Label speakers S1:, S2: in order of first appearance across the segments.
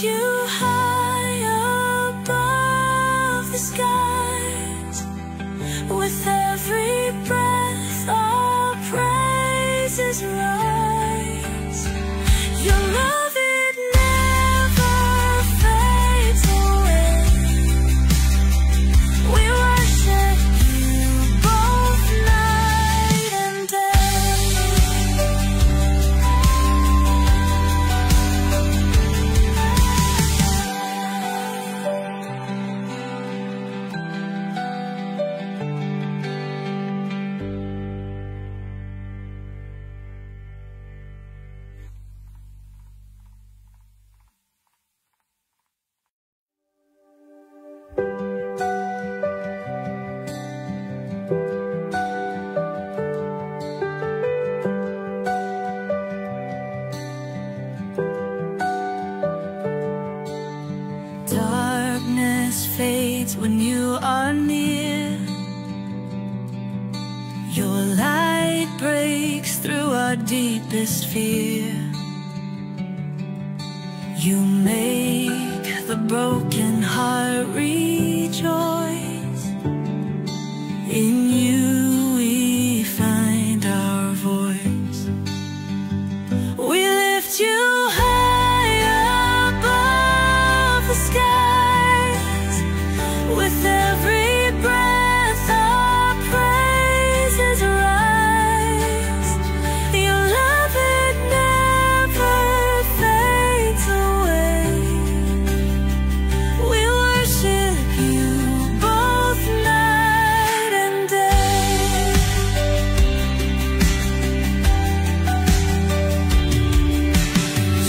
S1: you high above the skies. With every breath our praises rise. Your love, it never fades away. We worship you both night and day. Darkness fades when you are near. Your light breaks through our deepest fear. You make the broken heart rejoice. In you we find our voice. We lift you high above the skies. With every breath our praises rise. Your love, it never fades away. We worship you both night and day.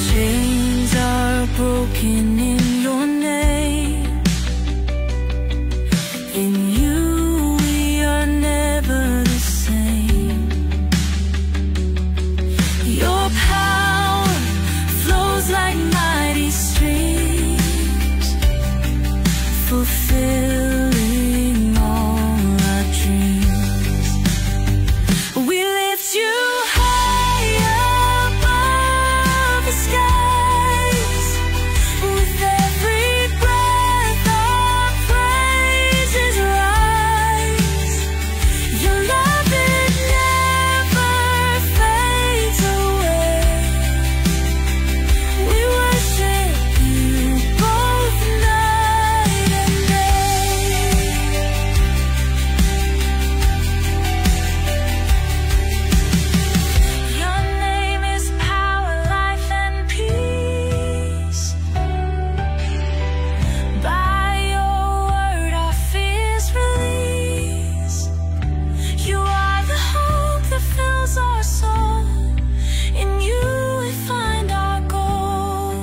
S1: Chains are broken in your name. In you we are never the same. Your power flows like mighty streams, fulfilling all our dreams. We lift you high above the skies. With every breath our praises rise. Your love, it never fades away. We worship you both night and day. Your name is power, life, and peace. By your word our fears release. You are the hope that fills our soul. In you we find our goal.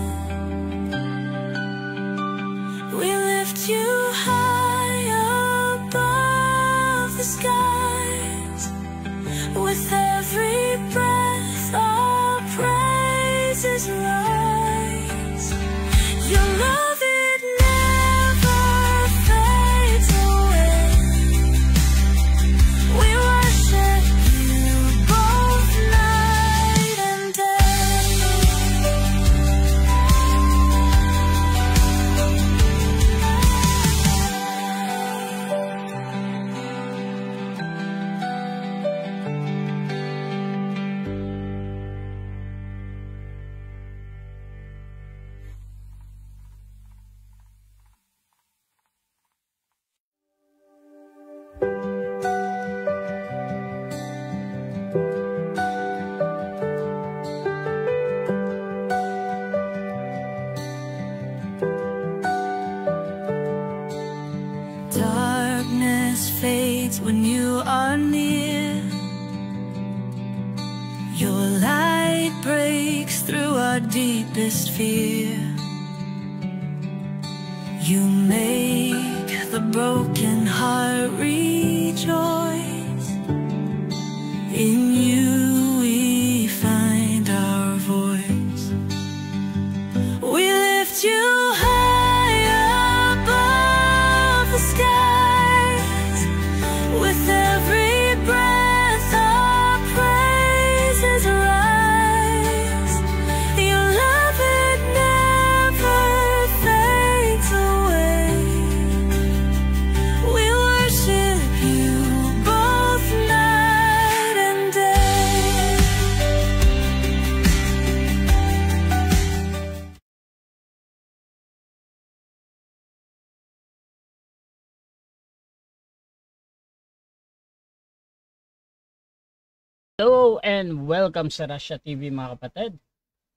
S1: We lift you high above the skies. With every breath our praises rise. Your love, it never fades away. We worship you both night and day. Darkness fades when you are near. Your light breaks through our deepest fear. You make the broken heart rejoice. In you we find our voice. We lift you high above the skies. With every breath our praises rise. Your love, it never
S2: Hello and welcome sa Russia TV mga kapatid.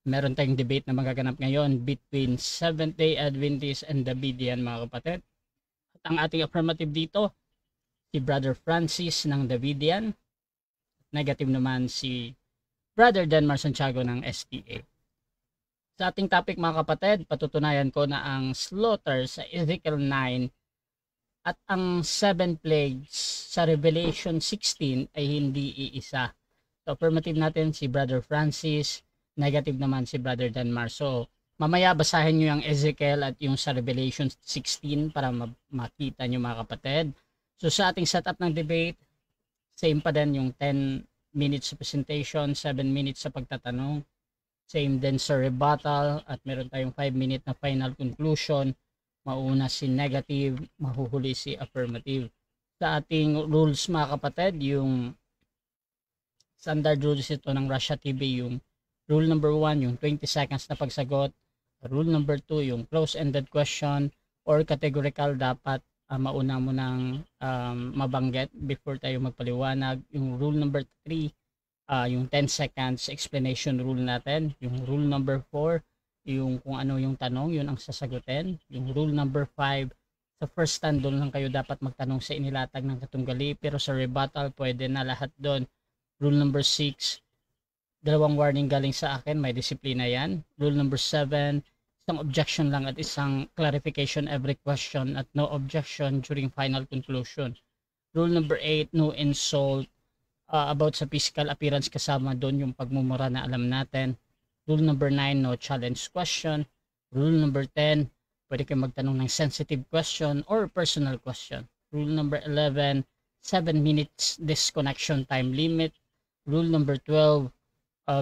S2: Meron tayong debate na magaganap ngayon between Seventh-day Adventists and Davidian mga kapatid. At ang ating affirmative dito, si Brother Francis ng Davidian. Negative naman si Brother Denmar Santiago ng STA. Sa ating topic mga kapatid, patutunayan ko na ang slaughter sa Ezekiel 9 at ang 7 plagues sa Revelation 16 ay hindi iisa. So, affirmative natin si Brother Francis, negative naman si Brother Denmar. So, mamaya basahin nyo yung Ezekiel at yung sa Revelation 16 para makita nyo mga kapatid. So, sa ating setup ng debate, same pa din yung 10 minutes sa presentation, 7 minutes sa pagtatanong. Same din sa rebuttal at meron tayong 5 minute na final conclusion. Mauna si negative, mahuhuli si affirmative. Sa ating rules mga kapatid, yung standard rules ito ng Russia TV, yung rule number 1, yung 20 seconds na pagsagot. Rule number 2, yung close-ended question or categorical, dapat mauna mo ng mabanggit before tayo magpaliwanag. Yung rule number 3, yung 10 seconds explanation rule natin. Yung rule number 4, yung kung ano yung tanong, yun ang sasagutin. Yung rule number 5, sa first stand doon lang kayo dapat magtanong sa inilatag ng katunggali, pero sa rebuttal pwede na lahat doon. Rule number 6, dalawang warning galing sa akin, may disiplina yan. Rule number 7, isang objection lang at isang clarification every question at no objection during final conclusion. Rule number 8, no insult, about sa physical appearance kasama doon yung pagmumura na alam natin. Rule number 9, no challenge question. Rule number 10, pwede kayo magtanong ng sensitive question or personal question. Rule number 11, 7 minutes disconnection time limit. Rule number 12,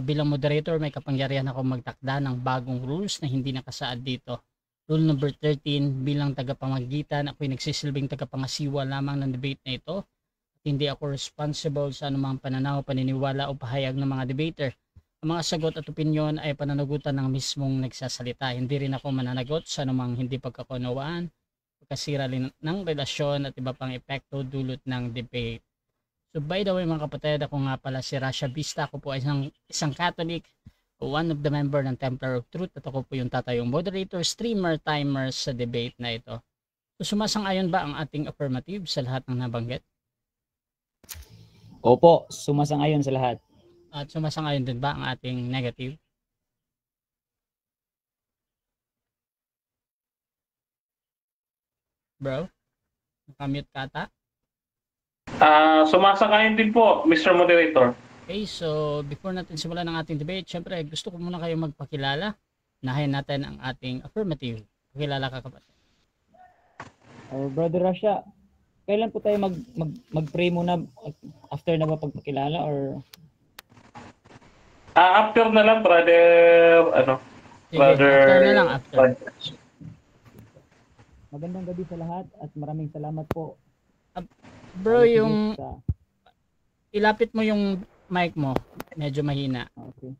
S2: bilang moderator may kapangyarihan ako magtakda ng bagong rules na hindi nakasaad dito. Rule number 13, bilang tagapamagitan, ako'y nagsisilbing tagapangasiwa lamang ng debate na ito. At hindi ako responsible sa anumang pananaw, paniniwala o pahayag ng mga debater. Ang mga sagot at opinyon ay pananagutan ng mismong nagsasalita. Hindi rin ako mananagot sa anumang hindi pagkakunawaan, pagkasira ng relasyon at iba pang epekto dulot ng debate. So by the way mga kapatid, ako nga pala si Russia Vista. Ako po ay isang Catholic, one of the member ng Templar of Truth, at ako po yung tatayong moderator, streamer, timer sa debate na ito. So sumasang-ayon ba ang ating affirmative sa lahat ng nabanggit?
S3: Opo, sumasang-ayon sa lahat.
S2: At sumasang-ayon din ba ang ating negative? Bro, nakamute ka ata?
S4: Sumasang-ayon din po, Mr. Moderator.
S2: Okay, so before natin simulan ang ating debate, syempre gusto ko muna kayo magpakilala. Nahin natin ang ating affirmative. Pakilala ka kapatid.
S3: Brother Russia, kailan po tayo mag-pray muna after na ba pagpakilala or
S4: After na lang, brother,
S2: Sige, after na lang, after.
S3: Magandang gabi sa lahat at maraming salamat po.
S2: Bro, yung ilapit mo yung mic mo, medyo mahina.
S3: Okay.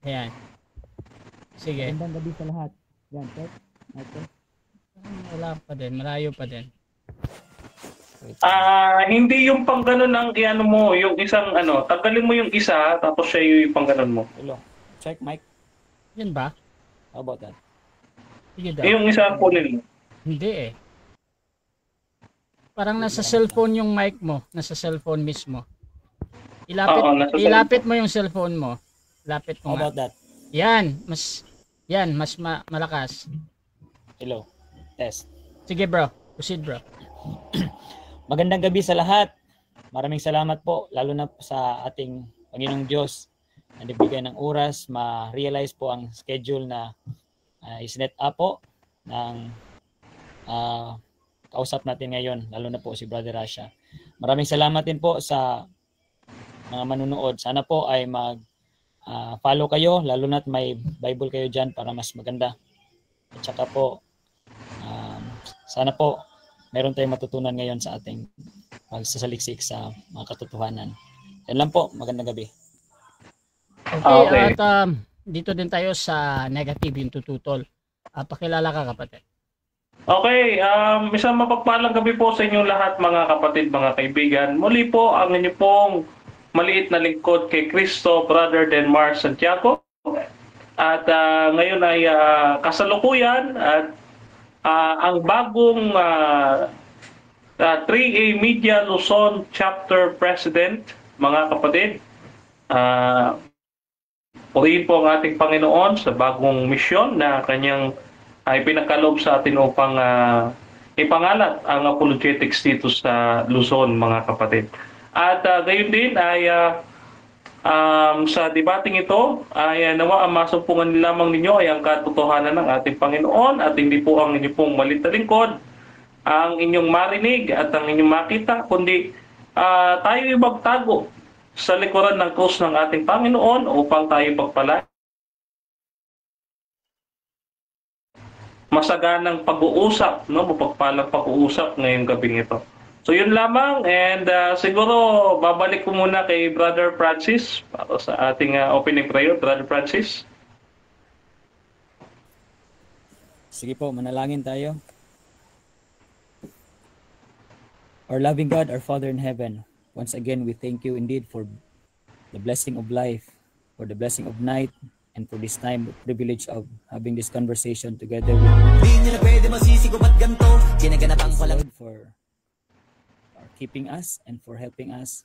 S2: Ayan. Sige.
S3: Magandang gabi sa lahat. Yan, check. Okay.
S2: Wala pa din, malayo pa din.
S4: Hindi yung pang ganun ang iano mo, yung isang tanggalin mo yung isa, tapos siya yung pang ganun mo.
S3: Hello. Check mic.
S2: Yan ba?
S3: How about that?
S2: Sige daw.
S4: Yung isa po nila.
S2: Hindi eh. Parang nasa cellphone yung mic mo, nasa cellphone mismo. Ilapit mo yung cellphone mo. Lapit mo.
S3: How about that?
S2: Yan, mas malakas.
S3: Hello. Test.
S2: Sige bro, proceed bro.
S3: Magandang gabi sa lahat. Maraming salamat po, lalo na sa ating Panginoong Diyos na nagbigay ng oras, ma-realize po ang schedule na is-net up po ng kausap natin ngayon, lalo na po si Brother Russia. Maraming salamat din po sa mga manunood. Sana po ay mag-follow kayo, lalo na't may Bible kayo dyan para mas maganda. At saka po, sana po meron tayong matutunan ngayon sa ating pagsasaliksik sa mga katotohanan. Yan lang po, magandang gabi.
S2: Okay. At dito din tayo sa negative yung tututol. Pakilala ka kapatid.
S4: Okay, isang mapagpalang gabi po sa inyo lahat mga kapatid, mga kaibigan. Muli po ang inyo pong maliit na lingkod kay Cristo, Brother Denmar Santiago. At ngayon ay kasalukuyan at ang bagong 3A Media Luzon Chapter President, mga kapatid. Purihin po ang ating Panginoon sa bagong misyon na kanyang ay pinagkaloob sa atin upang ipangalat ang apologetics dito sa Luzon, mga kapatid. At gayon din ay sa debating ito ay nawa ang masumpungan lamang ninyo ay ang katotohanan ng ating Panginoon at hindi po ang inyong pong malit na lingkod ang inyong marinig at ang inyong makita, kundi tayo magtago sa likuran ng krus ng ating Panginoon upang tayo pagpala masaganang pag-uusap, no? Mapagpalang pag-uusap ngayong gabing ito. So yun lamang, and siguro babalik ko muna kay Brother Francis para sa ating opening prayer. Brother Francis.
S3: Sige po, manalangin tayo. Our loving God, our Father in heaven, once again we thank you indeed for the blessing of life, for the blessing of night, and for this time, the privilege of having this conversation together with Lord for keeping us and for helping us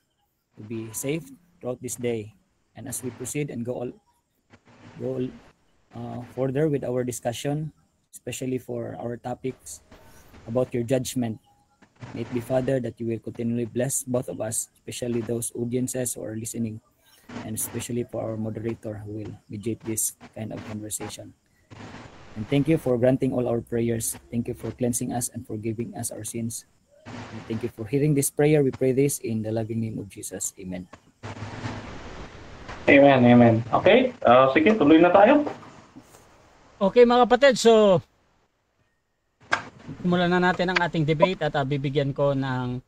S3: to be safe throughout this day. And as we proceed and go further with our discussion, especially for our topics about your judgment, may it be, Father, that you will continually bless both of us, especially those audiences who are listening, and especially for our moderator who will mediate this kind of conversation. And thank you for granting all our prayers. Thank you for cleansing us and forgiving us our sins. And thank you for hearing this prayer. We pray this in the loving name of Jesus. Amen.
S4: Amen, amen. Okay, sige, tuloy na tayo.
S2: Okay mga kapatid, so simulan na natin ang ating debate at bibigyan ko ng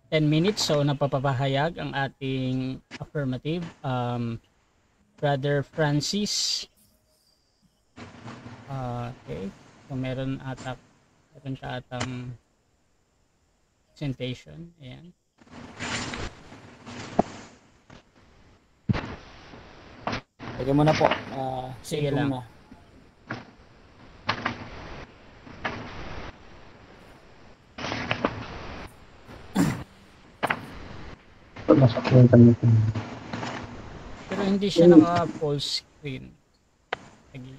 S2: 10 minutes so napapahayag ang ating affirmative. Brother Francis. Okay, so meron siya atang presentation. Ayan.
S3: Teka muna po.
S2: Sige lang.
S3: Na.
S2: Pero hindi siya naka-full screen. Sige.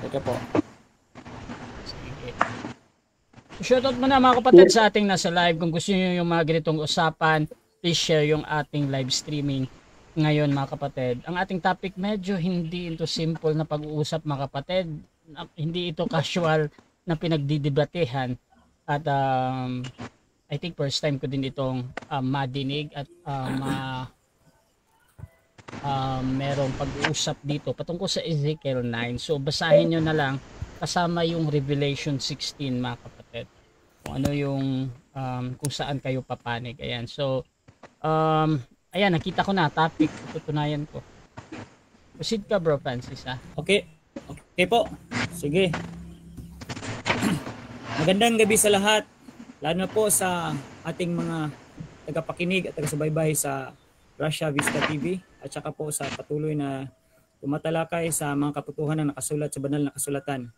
S3: Teka po.
S2: Sige. Shoutout mo na mga kapatid sa ating nasa live. Kung gusto niyo yung mga ganitong usapan, please share yung ating live streaming ngayon mga kapatid. Ang ating topic medyo hindi ito simple na pag-uusap mga kapatid. Hindi ito casual na pinagdidebatehan. At I think first time ko din itong madinig at merong pag-uusap dito patungkol sa Ezekiel 9. So basahin nyo na lang kasama yung Revelation 16 mga kapatid. Kung ano yung kung saan kayo papanig. Ayan. So ayan, nakita ko na topic, tutunayan ko. Proceed ka bro Francis ha.
S3: Okay. Okay po. Sige. Magandang gabi sa lahat. Lalo na po sa ating mga tagapakinig at taga-subaybay sa Russia Vista TV at saka po sa patuloy na tumatalakay sa mga katotohanan na nakasulat sa banal na kasulatan.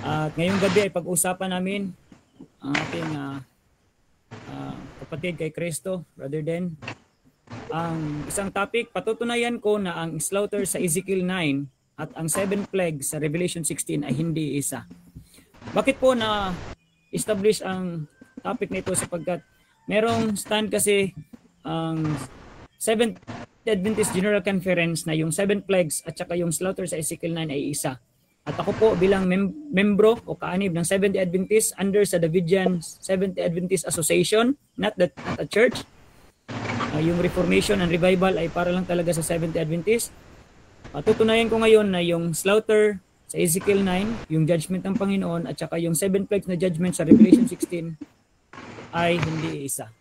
S3: At ngayong gabi ay pag-usapan namin ang ating kapatid kay Kristo, Brother Den. Ang isang topic, patutunayan ko na ang slaughter sa Ezekiel 9 at ang 7 plagues sa Revelation 16 ay hindi isa. Bakit po na establish ang topic nito? Sapagkat merong stand kasi ang Seventh Adventist General Conference na yung 7 plagues at saka yung slaughter sa Ezekiel 9 ay isa. At ako po bilang membro o kaanib ng Seventh Adventist under sa Davidian Seventh Adventist Association, not a church. Yung Reformation and Revival ay para lang talaga sa Seventh Adventist. Tutunayan ko ngayon na yung slaughter sa Ezekiel 9, yung judgment ng Panginoon at saka yung 7 plagues na judgment sa Revelation 16 ay hindi isa.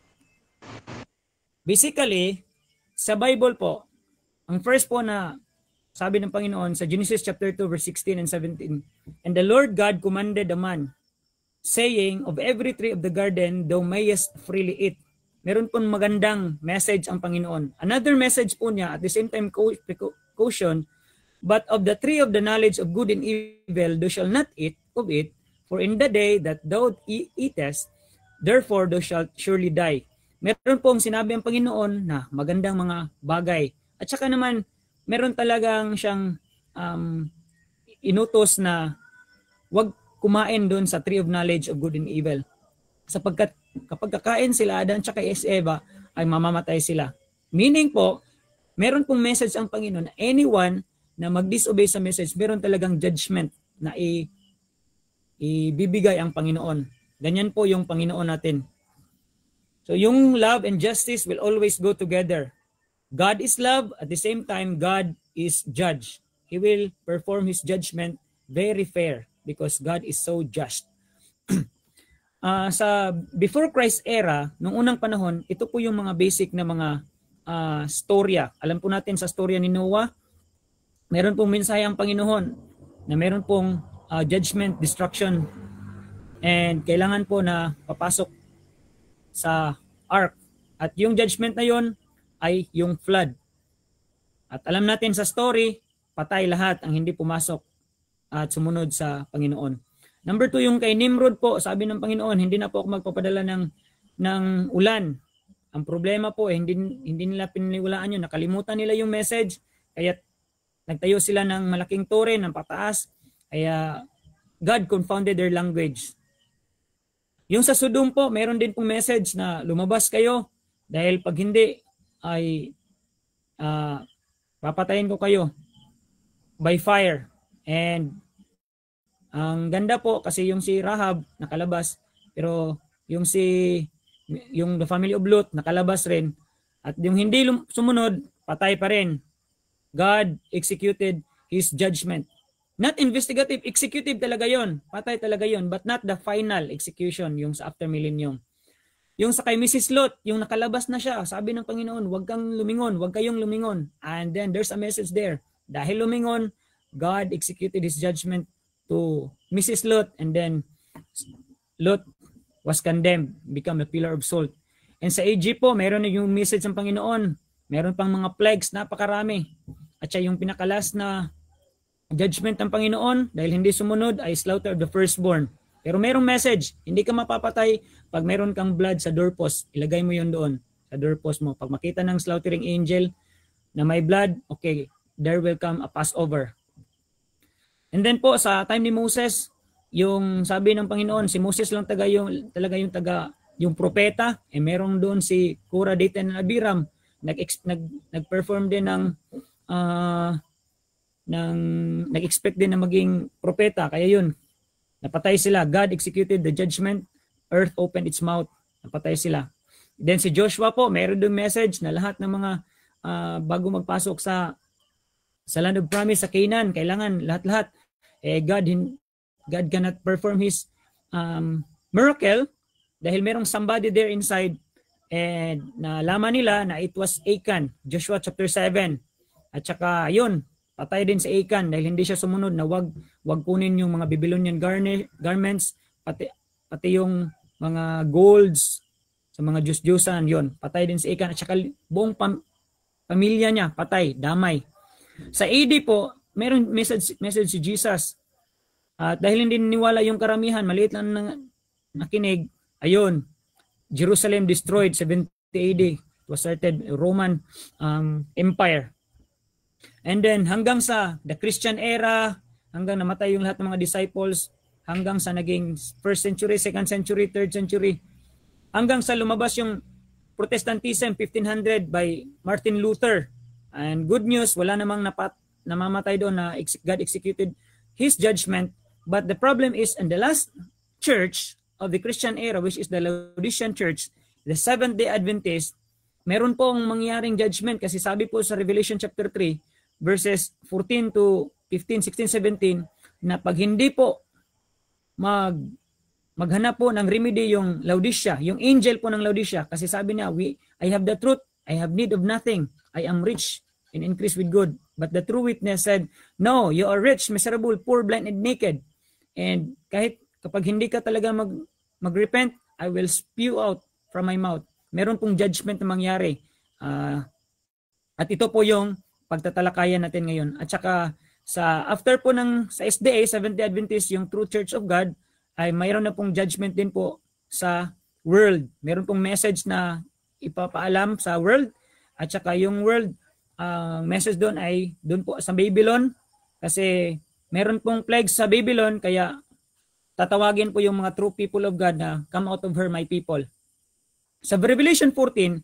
S3: Basically, sa Bible po, ang first po na sabi ng Panginoon sa Genesis chapter 2 verse 16 and 17, "And the Lord God commanded the man, saying, of every tree of the garden thou mayest freely eat,
S5: meron pong magandang message ang Panginoon. Another message po niya, at the same time caution, but of the tree of the knowledge of good and evil, thou shalt not eat of it, for in the day that thou eatest, therefore thou shalt surely die. Meron pong sinabi ang Panginoon na magandang mga bagay. At saka naman, meron talagang siyang inutos na wag kumain doon sa tree of knowledge of good and evil. Sapagkat kapag kakain sila, Adan at Eva, ay mamamatay sila. Meaning po, meron pong message ang Panginoon na anyone na mag-disobey sa message, meron talagang judgment na ibibigay ang Panginoon. Ganyan po yung Panginoon natin. So yung love and justice will always go together. God is love, at the same time, God is judge. He will perform His judgment very fair because God is so just. Sa before Christ era, nung unang panahon, ito po yung mga basic na mga storya. Alam po natin sa storya ni Noah, meron pong mensahe ang Panginoon na meron pong judgment, destruction, and kailangan po na papasok sa ark. At yung judgment na yon ay yung flood. At alam natin sa story, patay lahat ang hindi pumasok at sumunod sa Panginoon. Number 2, yung kay Nimrod po, sabi ng Panginoon, hindi na po ako magpapadala ng ulan. Ang problema po, hindi nila pininiwalaan yun. Nakalimutan nila yung message, kaya nagtayo sila ng malaking tore, ng pataas, kaya God confounded their language. Yung sa Sodom po, meron din pong message na lumabas kayo dahil pag hindi ay papatayin ko kayo by fire. And ang ganda po kasi yung si Rahab nakalabas, pero yung the family of Lot nakalabas rin, at yung hindi sumunod patay pa rin. God executed His judgment. Not investigative, executive talaga yon. Patay talaga yon, but not the final execution, yung sa after millennium. Yung sa kay Mrs. Lot, yung nakalabas na siya, sabi ng Panginoon, huwag kang lumingon, huwag kayong lumingon. And then there's a message there. Dahil lumingon, God executed His judgment to Mrs. Lot, and then Lot was condemned, become a pillar of salt. And sa Egypt po, meron na yung message ng Panginoon. Meron pang mga plagues, napakarami. At siya yung pinakalas na judgment ng Panginoon, dahil hindi sumunod, ay slaughter of the firstborn. Pero merong message, hindi ka mapapatay pag meron kang blood sa doorpost. Ilagay mo yun doon sa doorpost mo. Pag makita ng slaughtering angel na may blood, okay, there will come a Passover. And then po sa time ni Moses, yung sabi ng Panginoon, si Moses lang yung propeta, merong doon si Korah, Dathan, and Abiram, nag-perform din nag-expect din na maging propeta, kaya yun, napatay sila. God executed the judgment, earth opened its mouth, napatay sila. Then si Joshua po, meron doon message na lahat ng mga bago magpasok sa land of promise sa Canaan, kailangan lahat-lahat. God cannot perform His miracle dahil merong somebody there inside, and nalaman nila na it was Achan, Joshua chapter 7. At saka yun, patay din si Achan dahil hindi siya sumunod na wag kunin yung mga Babylonian garments, pati yung mga golds sa mga Diyos-Diyosan, yun. Patay din si Achan, at saka buong pamilya niya, patay, damay. Sa AD po, meron message si Jesus. At dahil hindi niniwala yung karamihan, maliit lang nakinig, ayun, Jerusalem destroyed, 70 AD. It was started Roman Empire. And then hanggang sa the Christian era, hanggang namatay yung lahat ng mga disciples, hanggang sa naging 1st century, 2nd century, 3rd century, hanggang sa lumabas yung Protestantism 1500 by Martin Luther. And good news, wala namang namamatay doon na God executed His judgment. But the problem is, in the last church of the Christian era, which is the Laodicean church, the Seventh-day Adventist, meron pong mangyaring judgment kasi sabi po sa Revelation chapter 3, verses 14 to 15, 16, 17, na pag hindi po maghanap po ng remedy yung Laodicea, yung angel po ng Laodicea, kasi sabi niya, I have the truth, I have need of nothing, I am rich and increase with good. But the true witness said, no, you are rich, miserable, poor, blind, and naked. And kahit kapag hindi ka talaga mag-repent, I will spew out from my mouth meron pong judgment na mangyari. At ito po yung pagtatalakayan natin ngayon. At saka after po sa SDA, Seventh-day Adventist, yung True Church of God, ay mayroon na pong judgment din po sa world. Meron pong message na ipapaalam sa world. At saka yung world, message doon ay doon po sa Babylon. Kasi meron pong plagues sa Babylon, kaya tatawagin po yung mga true people of God na come out of her, my people. Sa Revelation 14,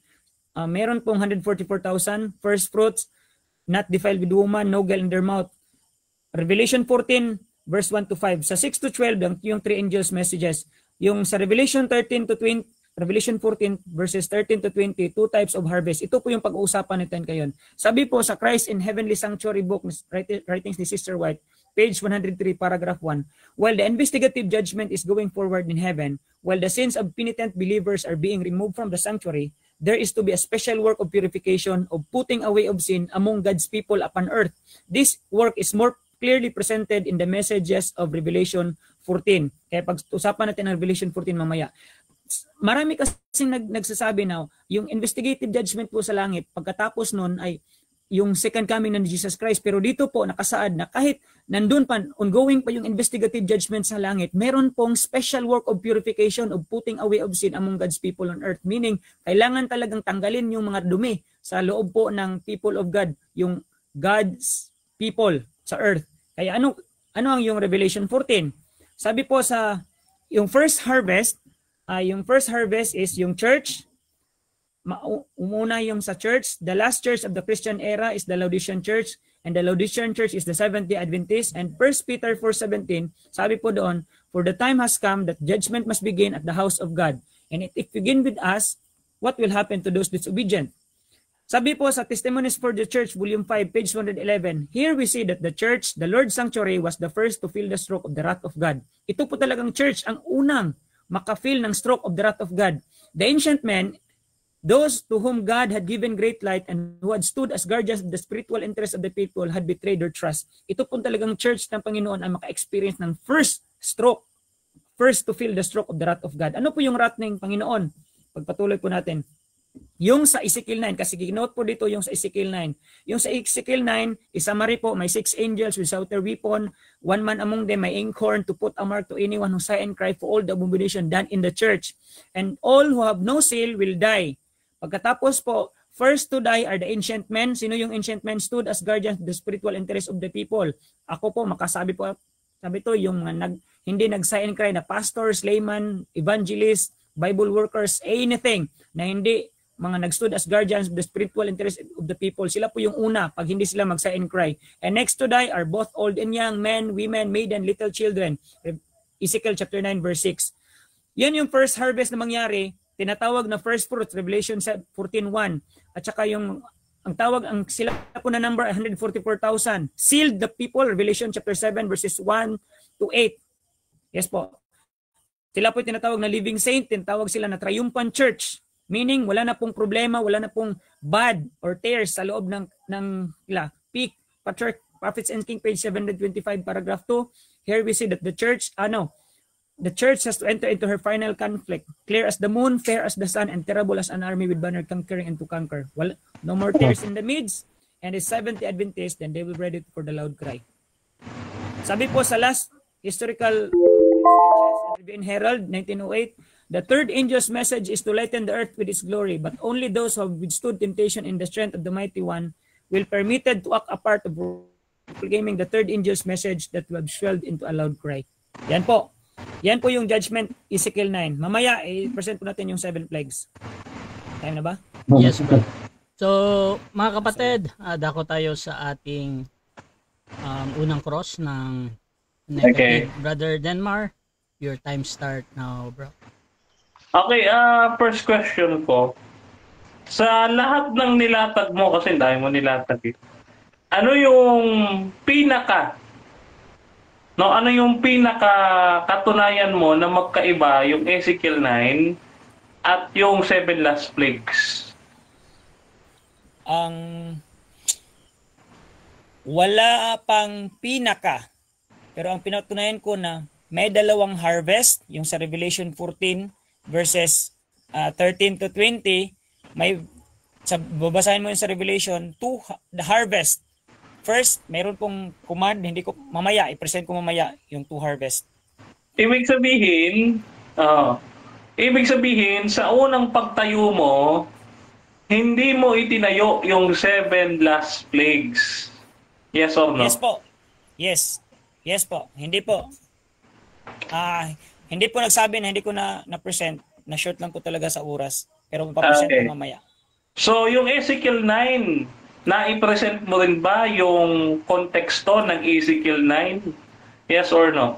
S5: meron pong 144,000 first fruits, not defiled with woman, no gall in their mouth. Revelation 14, verse 1 to 5. Sa 6 to 12, yung three angels messages. Yung sa Revelation 13 to 20, Revelation 14, verses 13 to 20, two types of harvest. Ito po yung pag-uusapan natin ngayon. Sabi po sa Christ in Heavenly Sanctuary book, writings ni Sister White, page 103, paragraph 1, while the investigative judgment is going forward in heaven, while the sins of penitent believers are being removed from the sanctuary, there is to be a special work of purification, of putting away of sin among God's people upon earth. This work is more clearly presented in the messages of Revelation 14. Kaya pag-usapan natin ang Revelation 14 mamaya. Marami kasing nagsasabi na yung investigative judgment po sa langit, pagkatapos nun ay yung second coming ng Jesus Christ. Pero dito po nakasaad na kahit nandun pa, ongoing pa yung investigative judgment sa langit, meron pong special work of purification, of putting away of sin among God's people on earth. Meaning, kailangan talagang tanggalin yung mga dumi sa loob po ng people of God, yung God's people sa earth. Kaya ano ang yung Revelation 14? Sabi po sa yung first harvest is yung church. Umuna yung sa church. The last church of the Christian era is the Laodicean church, and the Laodicean church is the Seventh-day Adventist. And 1 Peter 4:17, sabi po doon, for the time has come that judgment must begin at the house of God. And if it begin with us, what will happen to those disobedient? Sabi po sa Testimonies for the Church, Volume 5, page 111, here we see that the church, the Lord's sanctuary, was the first to feel the stroke of the wrath of God. Ito po talagang church ang unang makafeel ng stroke of the wrath of God. The ancient men, those to whom God had given great light and who had stood as guardians of the spiritual interests of the people, had betrayed their trust. Ito po talagang church ng Panginoon ang maka-experience ng first to feel the stroke of the wrath of God. Ano po yung wrath ng Panginoon? Pagpatuloy po natin. Yung sa Ezekiel 9, kasi ginote po dito yung sa Ezekiel 9. Yung sa Ezekiel 9, summary po, may 6 angels without their weapon, one man among them may inkhorn to put a mark to anyone who sigh and cry for all the abomination done in the church. And all who have no seal will die. Pagkatapos po, first to die are the ancient men. Sino yung ancient men? Stood as guardians of the spiritual interests of the people. Ako po, makasabi po, sabi to, yung hindi nag-sigh and cry na pastors, layman, evangelists, Bible workers, anything na hindi mga nag-stood as guardians of the spiritual interests of the people. Sila po yung una pag hindi sila mag-sigh and cry. And next to die are both old and young, men, women, maiden, little children. Ezekiel chapter 9 verse 6. Yan yung first harvest na mangyari, tinatawag na first fruits, Revelation 14:1. At saka yung ang sila po na number 144,000. Sealed the people, Revelation chapter 7 verses 1 to 8. Yes po. Sila po tinatawag na living saint, tinatawag sila na triumphant church. Meaning, wala na pong problema, wala na pong bad or tears sa loob ng peak, Prophets and King, page 725, paragraph 2. Here we see that the church has to enter into her final conflict. Clear as the moon, fair as the sun, and terrible as an army with banner conquering and to conquer. Well, no more tears in the midst, and is Seventh-day Adventist, then they will ready for the loud cry. Sabi po sa last historical in Herald, 1908, the third angel's message is to lighten the earth with its glory, but only those who have withstood temptation in the strength of the mighty one will permitted to act a part of proclaiming the third angel's message that will have swelled into a loud cry. Yan po. Yan po yung judgment, Ezekiel 9. Mamaya, i-present po natin yung 7 plagues. Time na ba?
S2: Yes, bro. So, mga kapatid, dako tayo sa ating unang cross ng negative. Brother Denmar, your time start now, bro.
S4: Okay, first question ko. Sa lahat ng nilatag mo, kasi dahil mo nilatag eh, ano yung ano yung katunayan mo na magkaiba yung Ezekiel 9 at yung 7 last plagues?
S5: Wala pang pinaka. Pero ang pinatunayan ko na may dalawang harvest, yung sa Revelation 14 verses 13 to 20, babasahin mo yun sa Revelation, the harvest. First, meron pong command, i-present ko mamaya yung to harvest.
S4: Ibig sabihin, sa unang pagtayo mo, hindi mo itinayo yung 7 last plagues. Yes or no?
S5: Yes po. Yes. Yes po. Hindi po. Hindi po nagsabi na hindi ko na-present. Na-short lang po talaga sa oras. Pero mapapresent ko mamaya.
S4: So, yung Ezekiel 9, na-i-present mo rin ba yung konteksto ng Ezekiel 9? Yes or no?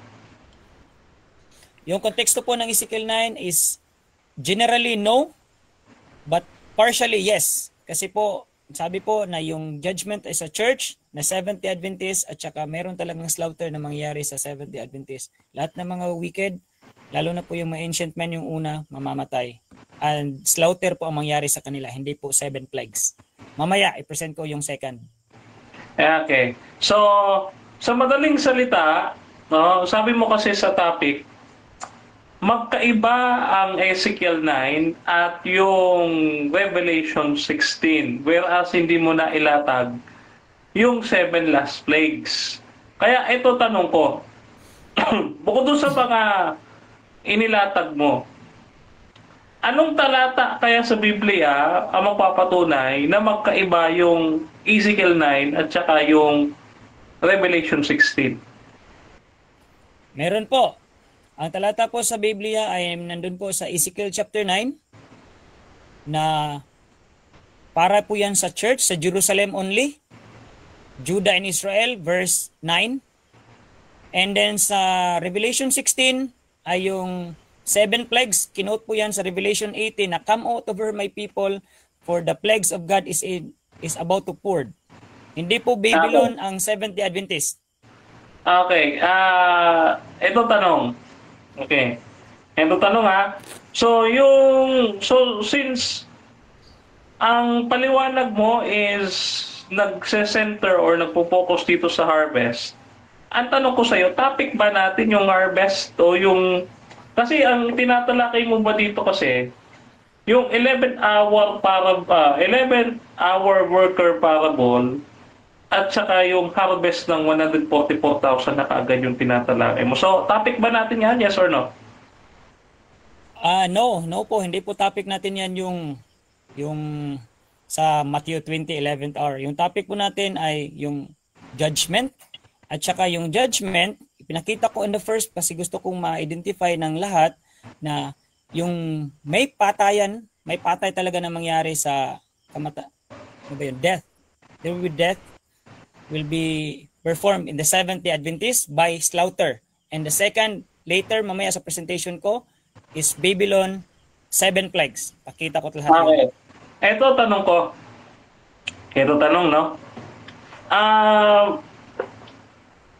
S5: Yung konteksto po ng Ezekiel 9 is generally no, but partially yes. Kasi po, sabi po na yung judgment ay sa church, na 70 Adventists, at saka meron talagang slaughter na mangyayari sa 70 Adventists. Lahat ng mga wicked, lalo na po yung mga ancient men yung una, mamamatay. And slaughter po ang mangyari sa kanila, hindi po 7 plagues. Mamaya, i-present ko yung second.
S4: Okay. So, sa madaling salita, sabi mo kasi sa topic, magkaiba ang Ezekiel 9 at yung Revelation 16, whereas hindi mo na ilatag yung 7 last plagues. Kaya ito tanong ko, bukod doon sa mga inilatag mo, anong talata kaya sa Biblia ang magpapatunay na magkaiba yung Ezekiel 9 at saka yung Revelation 16?
S5: Meron po. Ang talata po sa Biblia ay nandun po sa Ezekiel chapter 9 na para po yan sa church, sa Jerusalem only, Judah and Israel, verse 9. And then sa Revelation 16 ay yung 7 plagues. Kinote po yan sa Revelation 18 na come out over my people for the plagues of God is about to pour. Hindi po Babylon ang 70 Adventist.
S4: Okay. Ito tanong. Okay. Ito tanong ha. So since ang paliwanag mo is nagse-center or nagpo-focus dito sa harvest, ang tanong ko sa iyo, topic ba natin yung harvest o yung, kasi ang tinatalakay mo ba dito kasi yung 11-hour worker parable at saka yung harvest ng 144,000 na kaagad yung tinatalakay mo. So, topic ba natin yan? Yes or no?
S5: No po. Hindi po topic natin yan yung sa Matthew 20, 11th hour. Yung topic po natin ay yung judgment. At saka yung judgment, pinakita ko in the first kasi gusto kong ma-identify ng lahat na yung may patay talaga na mangyari sa death. There will be death will be performed in the 70 Adventists by slaughter. And the second, later, mamaya sa presentation ko, is Babylon 7 plagues. Pakita ko lahat.
S4: Okay. Ito tanong ko. No?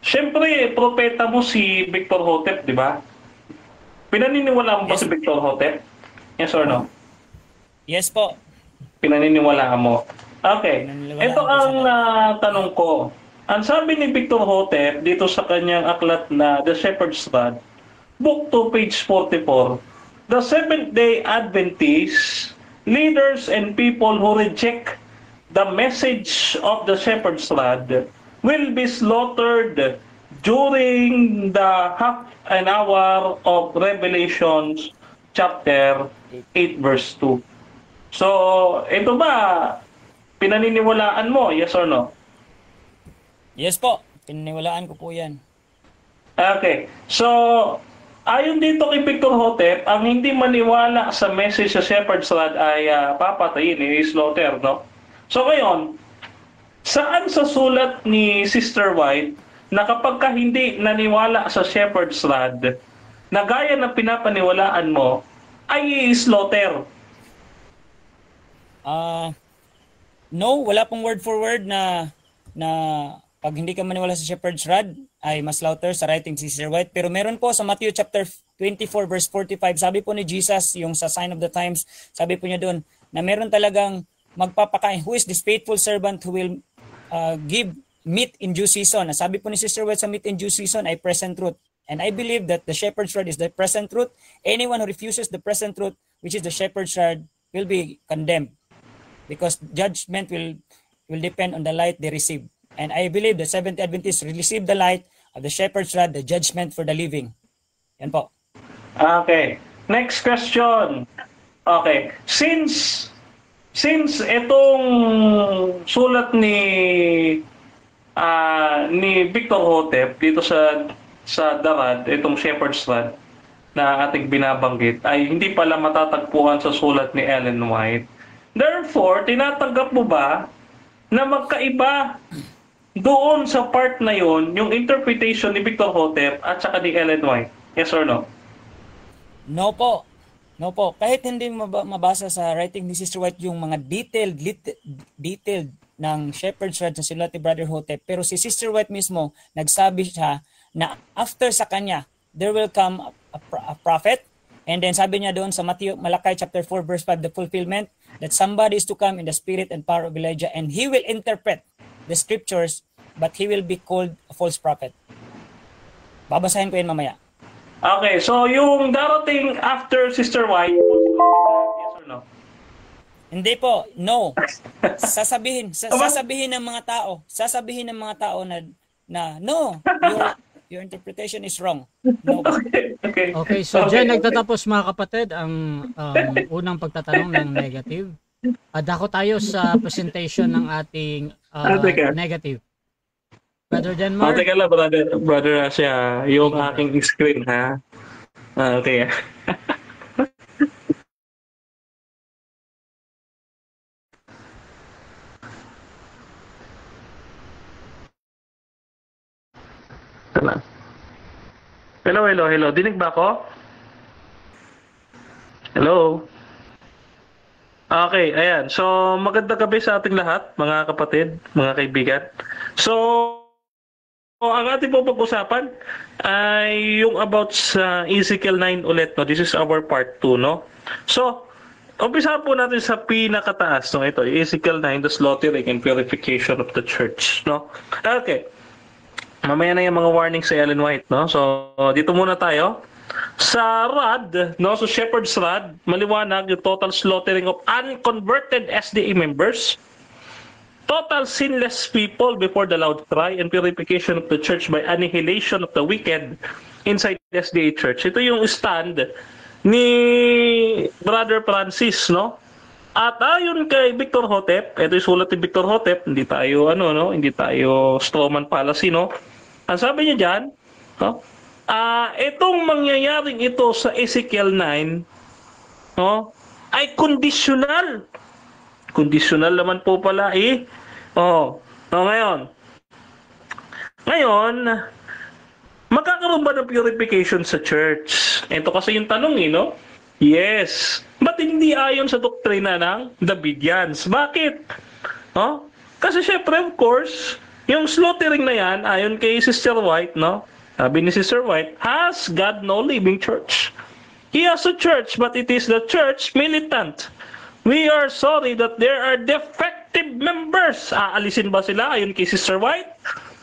S4: Siyempre, propeta mo si Victor Hotep, di ba? Pinaniniwalaan mo ba si Victor Hotep? Yes or no?
S5: Yes po.
S4: Pinaniniwalaan mo. Okay. Ito ang tanong ko. Ang sabi ni Victor Hotep dito sa kanyang aklat na The Shepherd's Rod, Book 2, page 44, the Seventh-day Adventists, leaders and people who reject the message of the Shepherd's Rod will be slaughtered during the half an hour of Revelation chapter 8 verse 2. So, ito ba pinaniniwalaan mo? Yes or no?
S5: Yes po. Pinaniniwalaan ko po yan.
S4: Okay. So, ayon dito kay Victor Hotep, ang hindi maniwala sa message sa Shepherd's Rod ay papatayin, i-slaughter, no? So, ngayon, saan sa sulat ni Sister White na kapag ka hindi naniwala sa Shepherd's Rod, na gaya ng pinapaniwalaan mo, ay i-slaughter?
S5: No, wala pong word for word na pag hindi ka maniwala sa Shepherd's Rod ay maslaughter sa writing si Sister White. Pero meron po sa Matthew chapter 24 verse 45, sabi po ni Jesus yung sa Sign of the Times, sabi po niya doon na meron talagang magpapakain. Who is this faithful servant who will give meat in due season? Sabi po ni Sister White sa meat in due season ay present truth. And I believe that the Shepherd's Rod is the present truth. Anyone who refuses the present truth which is the shepherd's rod, will be condemned because judgment will depend on the light they receive. And I believe the Seventh Adventists receive the light of the shepherd's rod, the judgment for the living. Yan po.
S4: Okay. Next question. Okay. Since itong sulat ni Victor Hotep dito sa Darad, itong Shepherd's Rod na ating binabanggit ay hindi pala matatagpuan sa sulat ni Ellen White. Therefore, tinatanggap mo ba na magkaiba doon sa part na yon yung interpretation ni Victor Hotep at saka ni Ellen White? Yes or no?
S5: No po. No po. Kahit hindi mabasa sa writing ni Sister White yung mga detailed ng Shepherd's Rod sa sulat ni Brother Hotep, pero si Sister White mismo nagsabi siya na after sa kanya there will come a prophet, and then sabi niya doon sa Malachi chapter 4 verse 5, the fulfillment that somebody is to come in the spirit and power of Elijah, and he will interpret the scriptures, but he will be called a false prophet. Babasahin ko yun mamaya.
S4: Okay, so yung darating after Sister White, yes or no?
S5: Hindi po, no. Sasabihin ng mga tao na no, your interpretation is wrong. No.
S2: Okay, so dyan nagtatapos mga kapatid ang unang pagtatanong ng negative. Dako tayo sa presentation ng ating negative. Brother Denmark?
S4: Teka lang, brother Asya, yung aking screen, ha? Okay. Hello. Dinig ba ako? Hello? Okay, ayan. So, magandang gabi sa ating lahat, mga kapatid, mga kaibigan. So, ang ating po pag-usapan ay yung about sa Ezekiel 9 ulit, no? This is our part 2, no? So, umpisahan po natin sa pinakataas, no? Ito, Ezekiel 9, the slaughtering and purification of the church, no? Okay. Mamaya na yung mga warning sa Ellen White, no? So, dito muna tayo. Sa rod, no? So, Shepherd's Rod, maliwanag yung total slaughtering of unconverted SDA members, total sinless people before the loud cry, and purification of the church by annihilation of the wicked inside the SDA church. Ito yung stand ni Brother Francis, no? At ayon kay Victor Hotep, ito yung sulat ni Victor Hotep, hindi tayo hindi tayo strawman fallacy, no? Ang sabi niya diyan, no? Itong mangyayaring ito sa Ezekiel 9, no? Ay conditional. Conditional naman po pala ngayon, magkakaroon ba ng purification sa church? Ito kasi yung tanong, no? Yes. Ba't hindi ayon sa doktrina ng Davidians? Bakit? No? Kasi syempre, of course, yung slaughtering na yan, ayon kay Sister White, no? Sabi ni Sister White, has God no living church? He has a church, but it is the church militant. We are sorry that there are defective members. Aalisin ba sila ayon kay Sister White?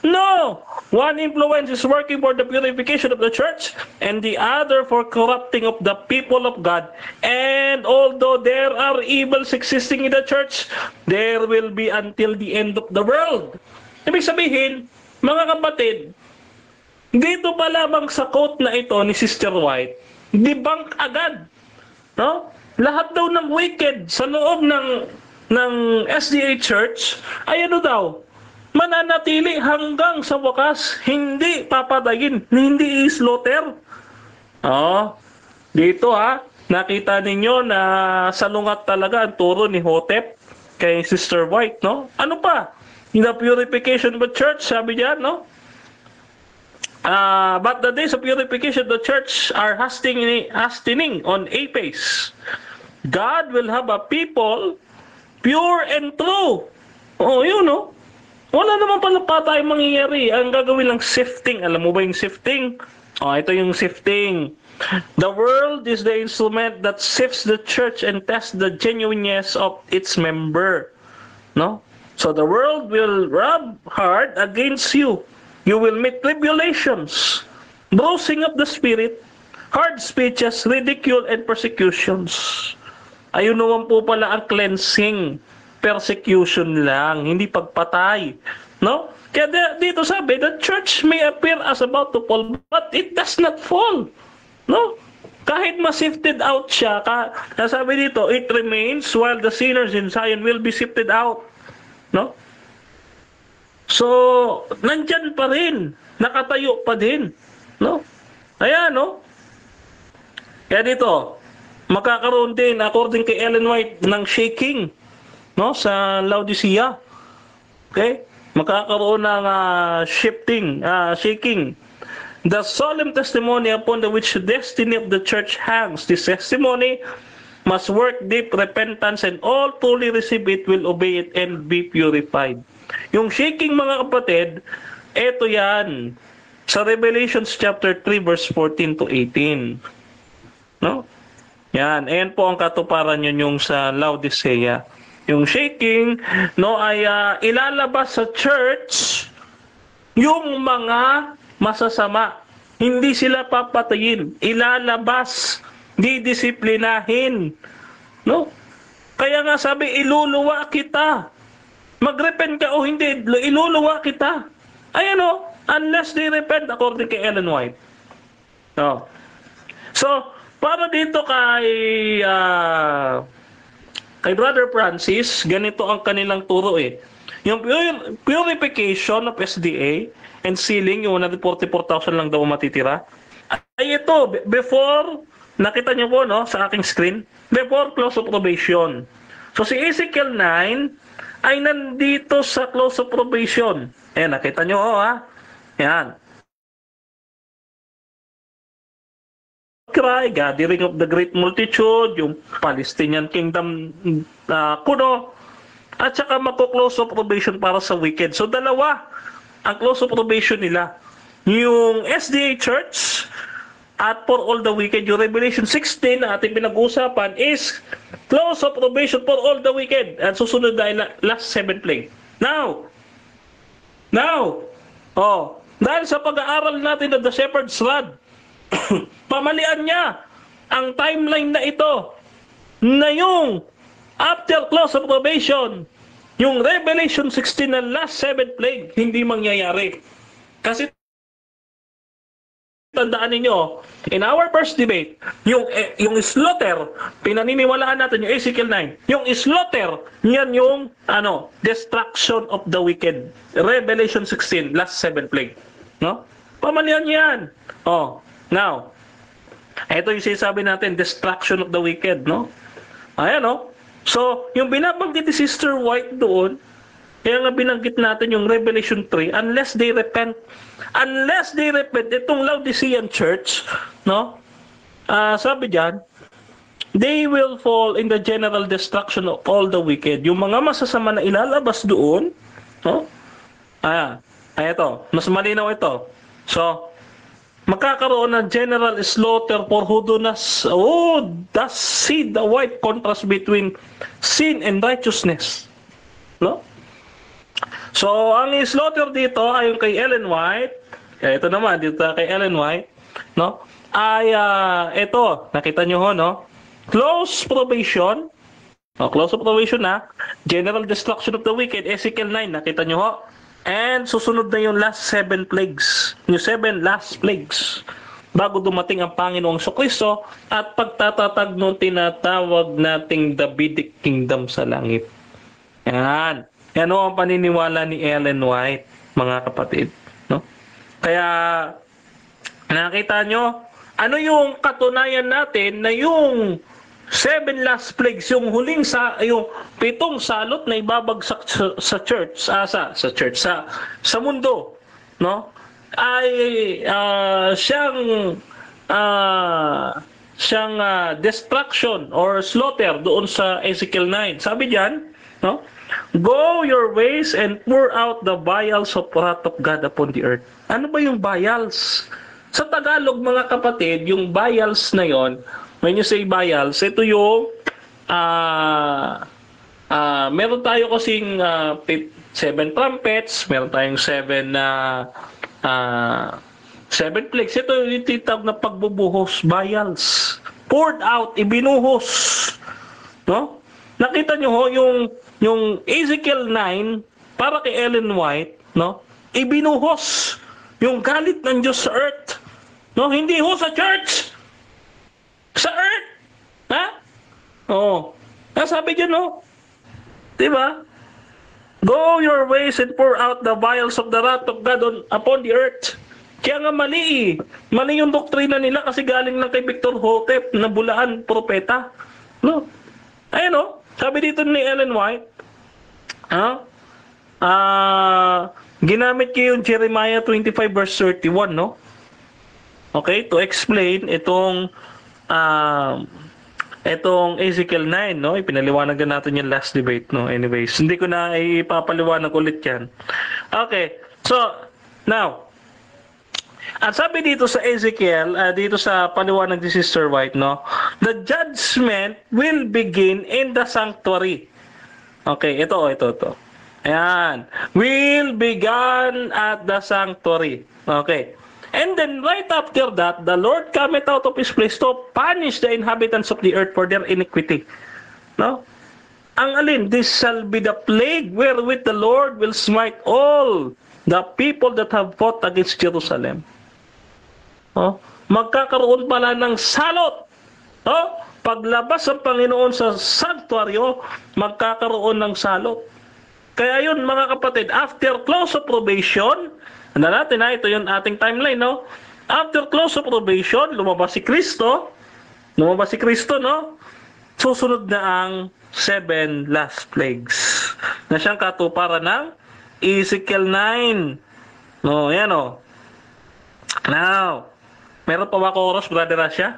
S4: No! One influence is working for the purification of the church, and the other for corrupting of the people of God. And although there are evils existing in the church, there will be until the end of the world. Ibig sabihin, mga kapatid, dito pa lamang sa quote na ito ni Sister White, debunk agad, no? Lahat daw ng wicked sa loob ng SDA Church ay mananatili hanggang sa wakas, hindi papatayin, hindi i-slaughter. Dito nakita ninyo na salungat talaga ang turo ni Hotep kay Sister White, no? Ano pa? The purification of the church, sabi diyan, no? But the days of purification of the church are hastening on apace. God will have a people pure and true. Wala naman pala pa tayong mangyayari. Ang gagawin lang sifting. Alam mo ba yung sifting? Ito yung sifting. The world is the instrument that sifts the church and tests the genuineness of its member. No? So the world will rub hard against you. You will meet tribulations, bruising of the spirit, hard speeches, ridicule, and persecutions. Ayun naman po pala ang cleansing. Persecution lang, hindi pagpatay. No? Kaya dito sabi, the church may appear as about to fall, but it does not fall. No? Kahit ma-sifted out siya, sabi dito, it remains while the sinners in Zion will be sifted out. No? So, nandyan pa rin. Nakatayo pa din. No? Ayan, no? Kaya dito, magkakaroon din, according kay Ellen White, ng shaking, no, sa Laodicea. Okay? Magkakaroon ng shaking. The solemn testimony upon the which the destiny of the church hangs. This testimony must work deep repentance, and all truly receive it will obey it and be purified. Yung shaking, mga kapatid, eto yan. Sa Revelations chapter 3 verse 14 to 18. No? Yan, ayan po ang katuparan yun yung sa Laodicea. Yung shaking, no, ay ilalabas sa church yung mga masasama. Hindi sila papatayin. Ilalabas, didisiplinahin. No? Kaya nga sabi, iluluwa kita. Mag-repent ka o hindi, iluluwa kita. Ayan o, unless they repent according kay Ellen White. No. So, para dito kay Brother Francis, ganito ang kanilang turo eh. Yung purification of SDA and sealing, yung 144,000 lang daw matitira. Ay ito, before, nakita niyo po no, sa aking screen, before close of probation. So si Ezekiel 9 ay nandito sa close of probation. Ayan, nakita niyo ha. Yan. Cry, gathering of the great multitude, yung Palestinian kingdom kuno, at saka magko-close of probation para sa wicked. So dalawa ang close of probation nila. Yung SDA Church at for all the wicked. Yung Revelation 16 na ating pinag-uusapan is close of probation for all the wicked. At susunod dahil last 7 plague. Now, dahil sa pag-aaral natin ng The Shepherd's Rod, pamalian niya ang timeline na ito na yung after close of probation, yung Revelation 16 na last 7 plague, hindi mangyayari. Kasi tandaan ninyo, in our first debate, yung slaughter, pinaniniwalaan natin yung Ezekiel 9, yung slaughter, yan yung destruction of the wicked. Revelation 16, last 7 plague. No? Pamalian yan. Now, ito yung sinasabi natin, destruction of the wicked, no? Ayan, no? So, yung binabanggit ni Sister White doon, kaya nga binanggit natin yung Revelation 3, unless they repent, itong Laodicean church, no? Sabi diyan, they will fall in the general destruction of all the wicked. Yung mga masasama na ilalabas doon, no? Ito, mas malinaw ito. So, magkakaroon ng general slaughter for who does see the wide contrast between sin and righteousness. No? So, ang slaughter dito ay kay Ellen White. Ito naman, dito kay Ellen White. No? Ay, ito, nakita nyo ho, no? Close probation. Close probation na. General destruction of the wicked. Ezekiel 9, nakita nyo ho. And susunod na yung last 7 plagues. Yung 7 last plagues. Bago dumating ang Panginoong Kristo at pagtatatag nung tinatawag nating Davidic Kingdom sa langit. Yan. Yan o ang paniniwala ni Ellen White, mga kapatid. No? Kaya, nakita nyo, ano yung katunayan natin na yung 7 last plagues, yung huling yung 7 salot na ibabagsak sa church, sa mundo, no? Ay siyang destruction or slaughter doon sa Ezekiel 9. Sabi diyan, no? Go your ways and pour out the vials of wrath of God upon the earth. Ano ba yung vials? Sa Tagalog, mga kapatid, yung vials na yon, when you say vials, ito yung meron tayo kasing 7 trumpets, meron tayong 7 7 plagues. Ito yung titawag na pagbubuhos, vials. Poured out, ibinuhos. No? Nakita nyo ho, yung Ezekiel 9, para kay Ellen White, no? Ibinuhos yung galit ng Diyos sa earth. No? Hindi ho sa church. Sa earth. Ha? Oo. Sabi dyan, no? Diba? Go your ways and pour out the vials of the wrath of God upon the earth. Kaya nga mali eh. Mali yung doktrina nila kasi galing lang kay Victor Hotep na bulaan propeta. No? Ayun no? Sabi dito ni Ellen White, ginamit niya yung Jeremiah 25 verse 31, no? Okay, to explain itong Ezekiel 9, no? Ipinaliwanag na natin yung last debate, no? Anyways, hindi ko na ipapaliwanag ulit yan. Okay, so, now, at sabi dito sa Ezekiel, dito sa paliwanag ni Sister White, no? The judgment will begin in the sanctuary. Okay, ito. Ayan. Will begin at the sanctuary. Okay. And then right after that, the Lord cometh out of his place to punish the inhabitants of the earth for their iniquity. No? Ang alin, this shall be the plague wherewith the Lord will smite all the people that have fought against Jerusalem. Oh, magkakaroon pala ng salot. Oh, paglabas ng Panginoon sa sanctuaryo, magkakaroon ng salot. Kaya yun mga kapatid, after close of probation, natin ito yung ating timeline, no? After close of probation, lumabas si Kristo, no? Susunod na ang 7 last plagues na siyang katuparan ng Ezekiel 9. No, yan o. Now, meron pa ba ako oras, Brother Rasha?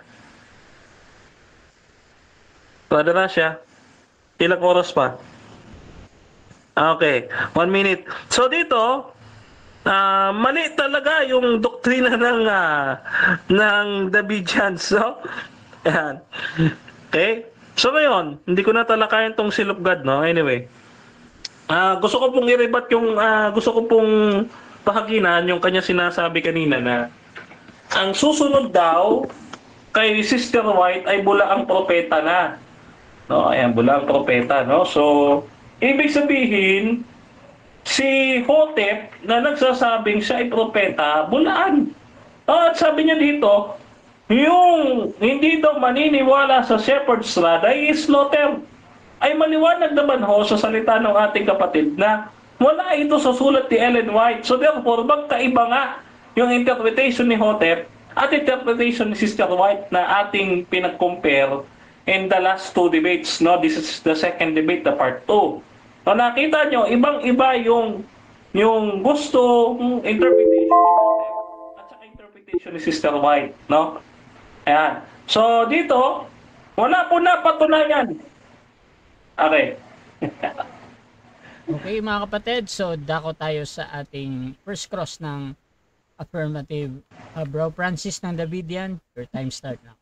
S4: Brother Rasha, ilang oras pa? Okay, 1 minute. So dito, mali talaga yung doktrina ng Davidians, no? Ayan. Okay? So ngayon, hindi ko na talakayan tong Seal of God, no? Anyway, gusto ko pong i-rebut yung, gusto ko pong pahaginan yung kanya sinasabi kanina na ang susunod daw kay Sister White ay bulaang propeta na. No, ayan, bulaang propeta, no? So, ibig sabihin, si Hotep na nagsasabing siya ay propeta, bulaan. At sabi niya dito, yung hindi daw maniniwala sa shepherd's rod ay slaughter. Ay maliwanag naman ho sa salita ng ating kapatid na wala ito sa sulat ni Ellen White. So therefore, magkaiba nga yung interpretation ni Hotep at interpretation ni Sister White na ating pinag-compare in the last 2 debates. No? This is the second debate, the part 2. So nakita nyo, ibang-iba yung gusto interpretation ni Hotep at saka interpretation ni Sister White. No? Ayan. So dito, wala po na patunayan. Okay.
S2: Okay mga kapatid, so dako tayo sa ating first cross ng affirmative. Bro Francis ng Davidian, your time start now.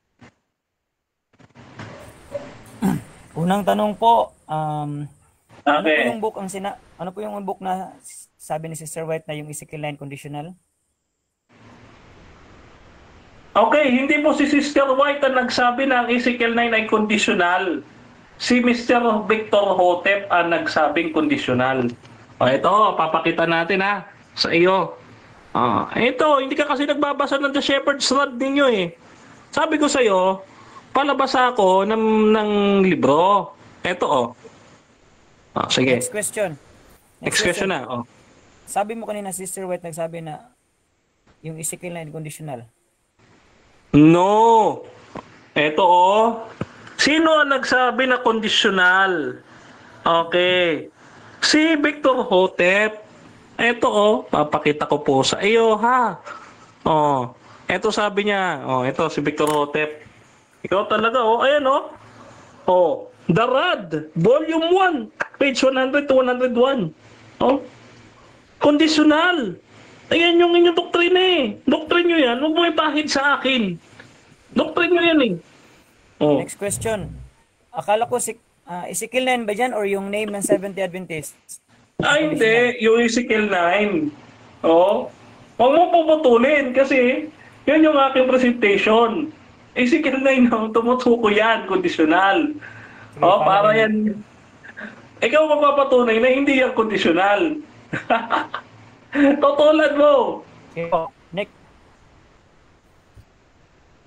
S5: Unang tanong po,
S4: Okay.
S5: ano po yung book na sabi ni Sister White na yung Ezekiel 9 conditional?
S4: Okay, hindi po si Sister White ang nagsabi na ang Ezekiel 9 ay conditional. Si Mr. Victor Hotep ang nagsabing conditional. O ito, papakita natin sa iyo. Ito, hindi ka kasi nagbabasa ng The Shepherd's Rod ninyo eh. Sabi ko sa iyo, palabasa ako ng libro. Ito sige.
S5: Next question.
S4: Next question na.
S5: Sabi mo kanina, Sister White nagsabi na yung Ezekiel 9 conditional.
S4: No. Ito Sino ang nagsabi na conditional? Okay. Si Victor Hotep. Ito papakita ko po sa iyo ito sabi niya. Ito si Victor Hotep. Ikaw talaga ayan The Rod, Volume 1, page 100 to 101. Conditional. Ayan yung inyong doktrina eh. Doktrina nyo yan. Huwag mo ipahid sa akin. Doktrina nyo yan eh.
S5: Next question. Akala ko Ezekiel 9 ba dyan or yung name ng Seventh-day Adventist?
S4: Hindi. Yung Ezekiel 9. Huwag mo puputulin kasi yun yung aking presentation. Ezekiel 9, tumutuko yan, conditional. Para yan. Ikaw mapapatunay na hindi yan conditional. Tutulan mo.
S5: Okay po.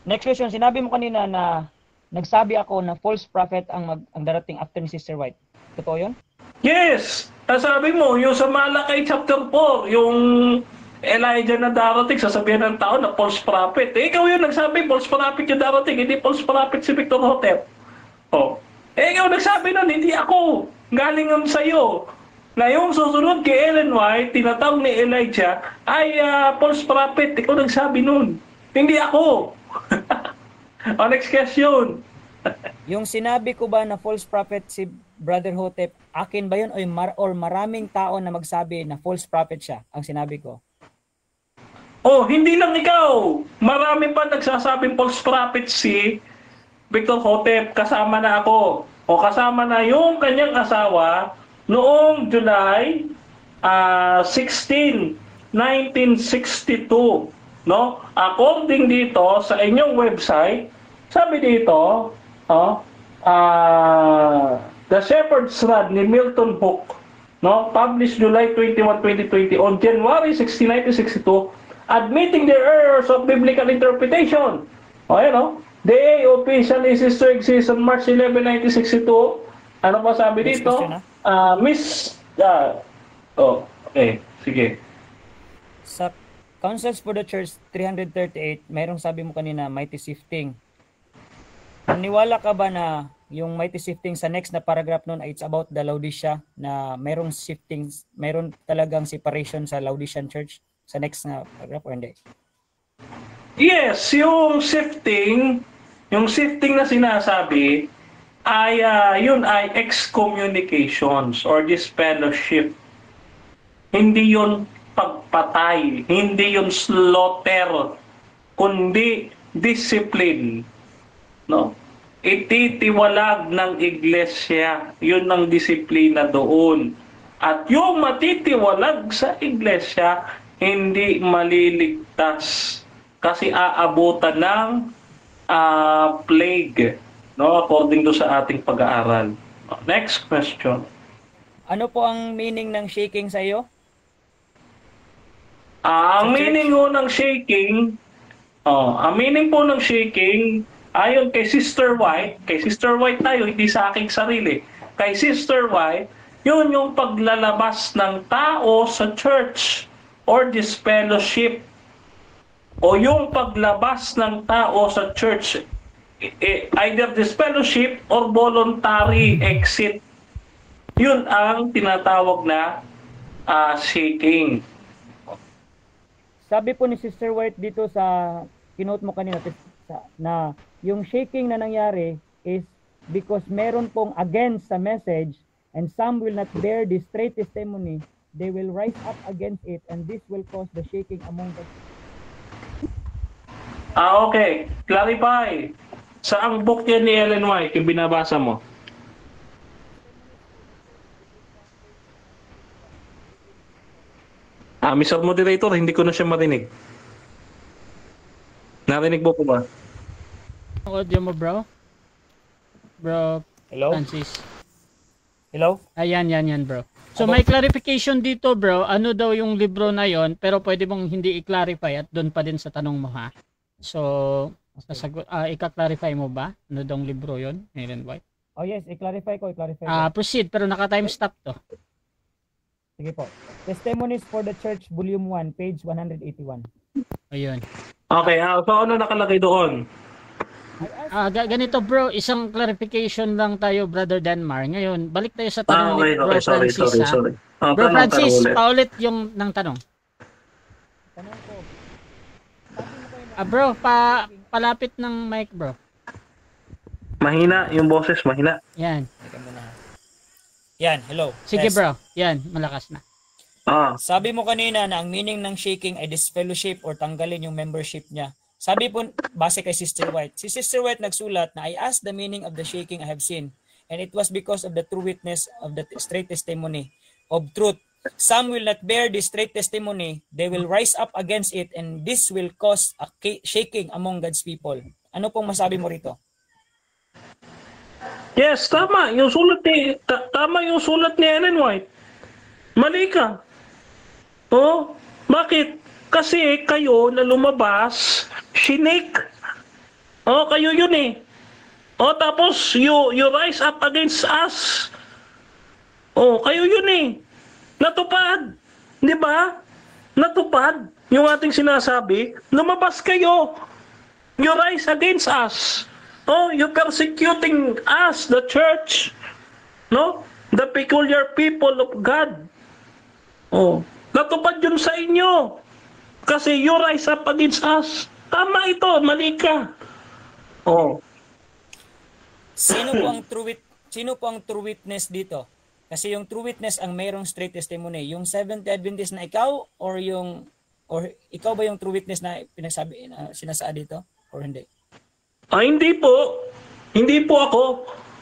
S5: Next question. Sinabi mo kanina na nagsabi ako na false prophet ang darating after ni Sister White. Totoo yun?
S4: Yes! Sabi mo, yung sa Malakay chapter 4, yung Elijah na darating, sasabihin ng tao na false prophet. Ikaw yung nagsabi, false prophet yung darating, hindi false prophet si Victor Hotep. Ikaw nagsabi nun, hindi ako. Galing ang sa'yo. Na yung susunod kay Ellen White, tinatawag ni Elijah, ay false prophet. Ikaw nagsabi nun. Hindi ako. Next question.
S5: Yung sinabi ko ba na false prophet si Brother Hotep, akin ba yun or maraming tao na magsabi na false prophet siya ang sinabi ko?
S4: Hindi lang ikaw. Marami pa nagsasabing false prophet si Victor Hotep. Kasama na ako. Kasama na yung kanyang asawa noong July 16, 1962. No? According dito sa inyong website, sabi dito, The Shepherd's Rod ni Milton Hook, no? Published July 21, 2020 on January 16, 1962, admitting their errors of biblical interpretation. The official sister exists on March 11, 1962. Ano pa sabi dito? Okay, sige.
S5: Sa Counsels for the Church 338, mayroong sabi mo kanina, mighty shifting. Niwala ka ba na yung mighty shifting sa next na paragraph nun ay it's about the Laodicea, na mayroong shifting, mayroon talagang separation sa Laodicean Church sa next na paragraph o hindi?
S4: Yes, yung shifting na sinasabi ay yun ay excommunications or disfellowship. Hindi yun pagpatay, hindi yun slaughter, kundi discipline. No? Ititiwalag ng iglesia, yun ang disiplina doon. At yung matitiwalag sa iglesia, hindi maliligtas kasi aabutan ng plague, no? According to sa ating pag-aaral. Next question.
S5: Ano po ang meaning ng shaking sa iyo?
S4: Ang meaning po ng shaking, ayon kay Sister White tayo, hindi sa aking sarili. Kay Sister White, yun yung paglalabas ng tao sa church or disfellowship. O yung paglabas ng tao sa church, either disfellowship or voluntary exit. Yun ang tinatawag na shaking.
S5: Sabi po ni Sister White dito sa kinote mo kanina na yung shaking na nangyari is because meron pong against sa message and some will not bear the straight testimony, they will rise up against it and this will cause the shaking among the...
S4: Okay. Clarify. Saang book yan ni Ellen White yung binabasa mo? Mr. Moderator, hindi ko na siya marinig. Narinig mo po ba?
S2: Audio mo, bro? Bro,
S5: Hello?
S2: Francis.
S5: Hello?
S2: Ayan, bro. So may clarification dito, bro. Ano daw yung libro na yon, pero pwede mong hindi i-clarify at doon pa din sa tanong mo, ha? So, ika-clarify mo ba? Ano daw yung libro yon, Ellen White?
S5: Oh yes, i-clarify ko.
S2: Proceed, pero naka-time stop to.
S5: Sige po. Testimonies for the Church, Volume 1, page 181.
S2: Ayun.
S4: Okay, so ano nakalagay doon?
S2: Ganito, bro, isang clarification lang tayo, Brother Denmar. Ngayon, balik tayo sa tanong ni Bro Francis.
S4: Sorry.
S2: Bro Francis, paulit yung ng tanong.
S5: Tanong ko.
S2: Bro, palapit ng mic, bro.
S4: Mahina, yung boses mahina.
S2: Yan.
S5: Yan, hello.
S2: Sige,
S5: Yes.
S2: bro. Yan, malakas na.
S5: Sabi mo kanina na ang meaning ng shaking ay disfellowship or tanggalin yung membership niya. Sabi po, base kay Sister White. Si Sister White nagsulat na I asked the meaning of the shaking I have seen and it was because of the true witness of the straight testimony of truth some will not bear this straight testimony. They will rise up against it, and this will cause a shaking among God's people. Ano pong masabi mo rito?
S4: Yes, tama. Yung sulat ni, tama yung sulat ni Ellen White. Mali ka. Oh, bakit? Kasi kayo na lumabas, shinik. Oh, kayo yun eh. Oh, tapos you rise up against us. Oh, kayo yun eh. Natupad. Di ba? Natupad yung ating sinasabi. Lumabas kayo. You rise against us. Oh, you persecuting us, the church. No? The peculiar people of God. Oh, natupad yun sa inyo. Kasi you rise up against us. Tama ito, mali ka. Oh.
S5: Sino po ang true witness dito? Kasi yung true witness ang mayroong straight testimony. Yung Seventh-day Adventist na ikaw or ikaw ba yung true witness na sinasaad dito or hindi?
S4: Hindi po. Hindi po ako.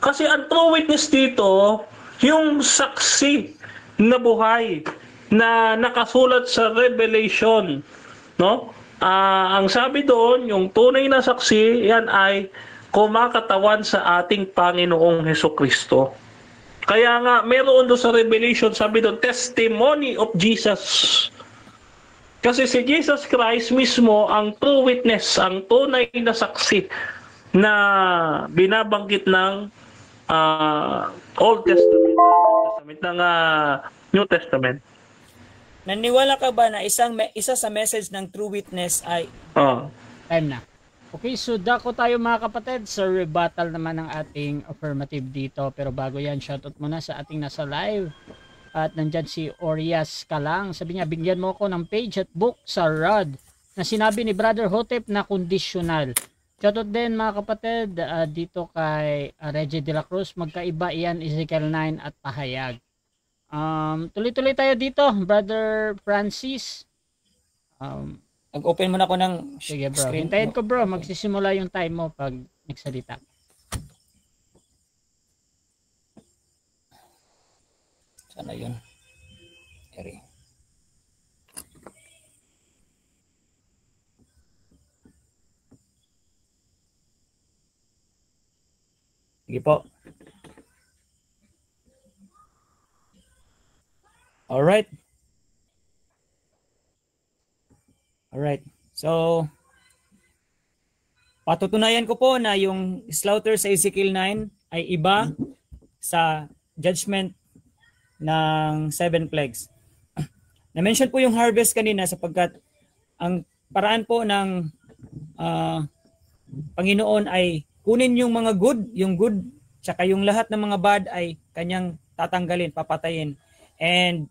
S4: Kasi ang true witness dito, yung saksi na buhay na nakasulat sa Revelation, no? Ang sabi doon, yung tunay na saksi, yan ay kumakatawan sa ating Panginoong Hesukristo. Kaya nga, meron doon sa Revelation, sabi doon, testimony of Jesus. Kasi si Jesus Christ mismo ang true witness, ang tunay na saksi na binabanggit ng Old Testament, ng New Testament.
S5: Naniwala ka ba na isa sa message ng true witness ay
S2: Time na. Okay, so dako tayo mga kapatid sa rebuttal naman ng ating affirmative dito. Pero bago yan, shoutout muna sa ating nasa live. At nandyan si Orias Kalang. Sabi niya, bigyan mo ako ng page at book sa Rod na sinabi ni Brother Hotep na conditional. Shoutout din mga kapatid dito kay Reggie de la Cruz. Magkaiba iyan, Ezekiel 9 at pahayag. Tuloy-tuloy tayo dito, Brother Francis.
S5: Mag-open muna ako ng
S2: Sige bro,
S5: screen.
S2: hintayin ko bro, magsisimula yung time mo pag nagsalita.
S5: Sana yun. Eri. Sige po. Alright. Alright. So, patutunayan ko po na yung slaughter sa Ezekiel 9 ay iba sa judgment ng 7 plagues. Na-mention po yung harvest kanina sapagkat ang paraan po ng Panginoon ay kunin yung mga good, tsaka yung lahat ng mga bad ay kanyang tatanggalin, papatayin. And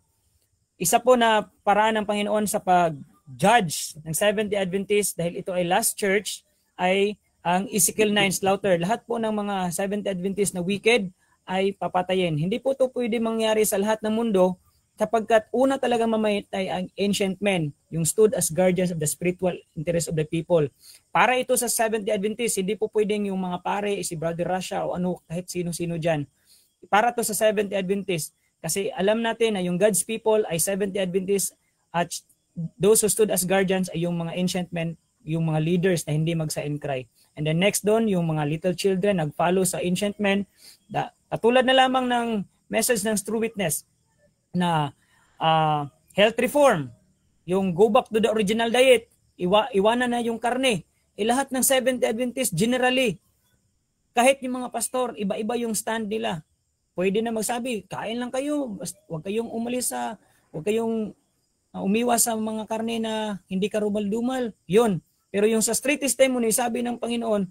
S5: isa po na paraan ng Panginoon sa pag-judge ng Seventh-day Adventist dahil ito ay last church ay ang Ezekiel 9 slaughter. Lahat po ng mga Seventh-day Adventist na wicked ay papatayin. Hindi po ito pwede mangyari sa lahat ng mundo sapagkat una talagang mamamatay ang ancient men, yung stood as guardians of the spiritual interest of the people. Para ito sa Seventh-day Adventist, hindi po pwedeng yung mga pare, si Brother Russia o ano, kahit sino-sino dyan. Para to sa Seventh-day Adventist. Kasi alam natin na yung God's people ay Seventh-day Adventist at those who stood as guardians ay yung mga ancient men, yung mga leaders na hindi magsa-and cry. And then next doon, yung mga little children nag-follow sa ancient men. Katulad na lamang ng message ng true witness na health reform, yung go back to the original diet, iwanan na yung karne. Lahat ng Seventh-day Adventist generally, kahit yung mga pastor, iba-iba yung stand nila. Pwede na magsabi, kain lang kayo, huwag kayong huwag kayong umiwas sa mga karne na hindi karumal-dumal. Yun. Pero yung sa straight testimony, sabi ng Panginoon,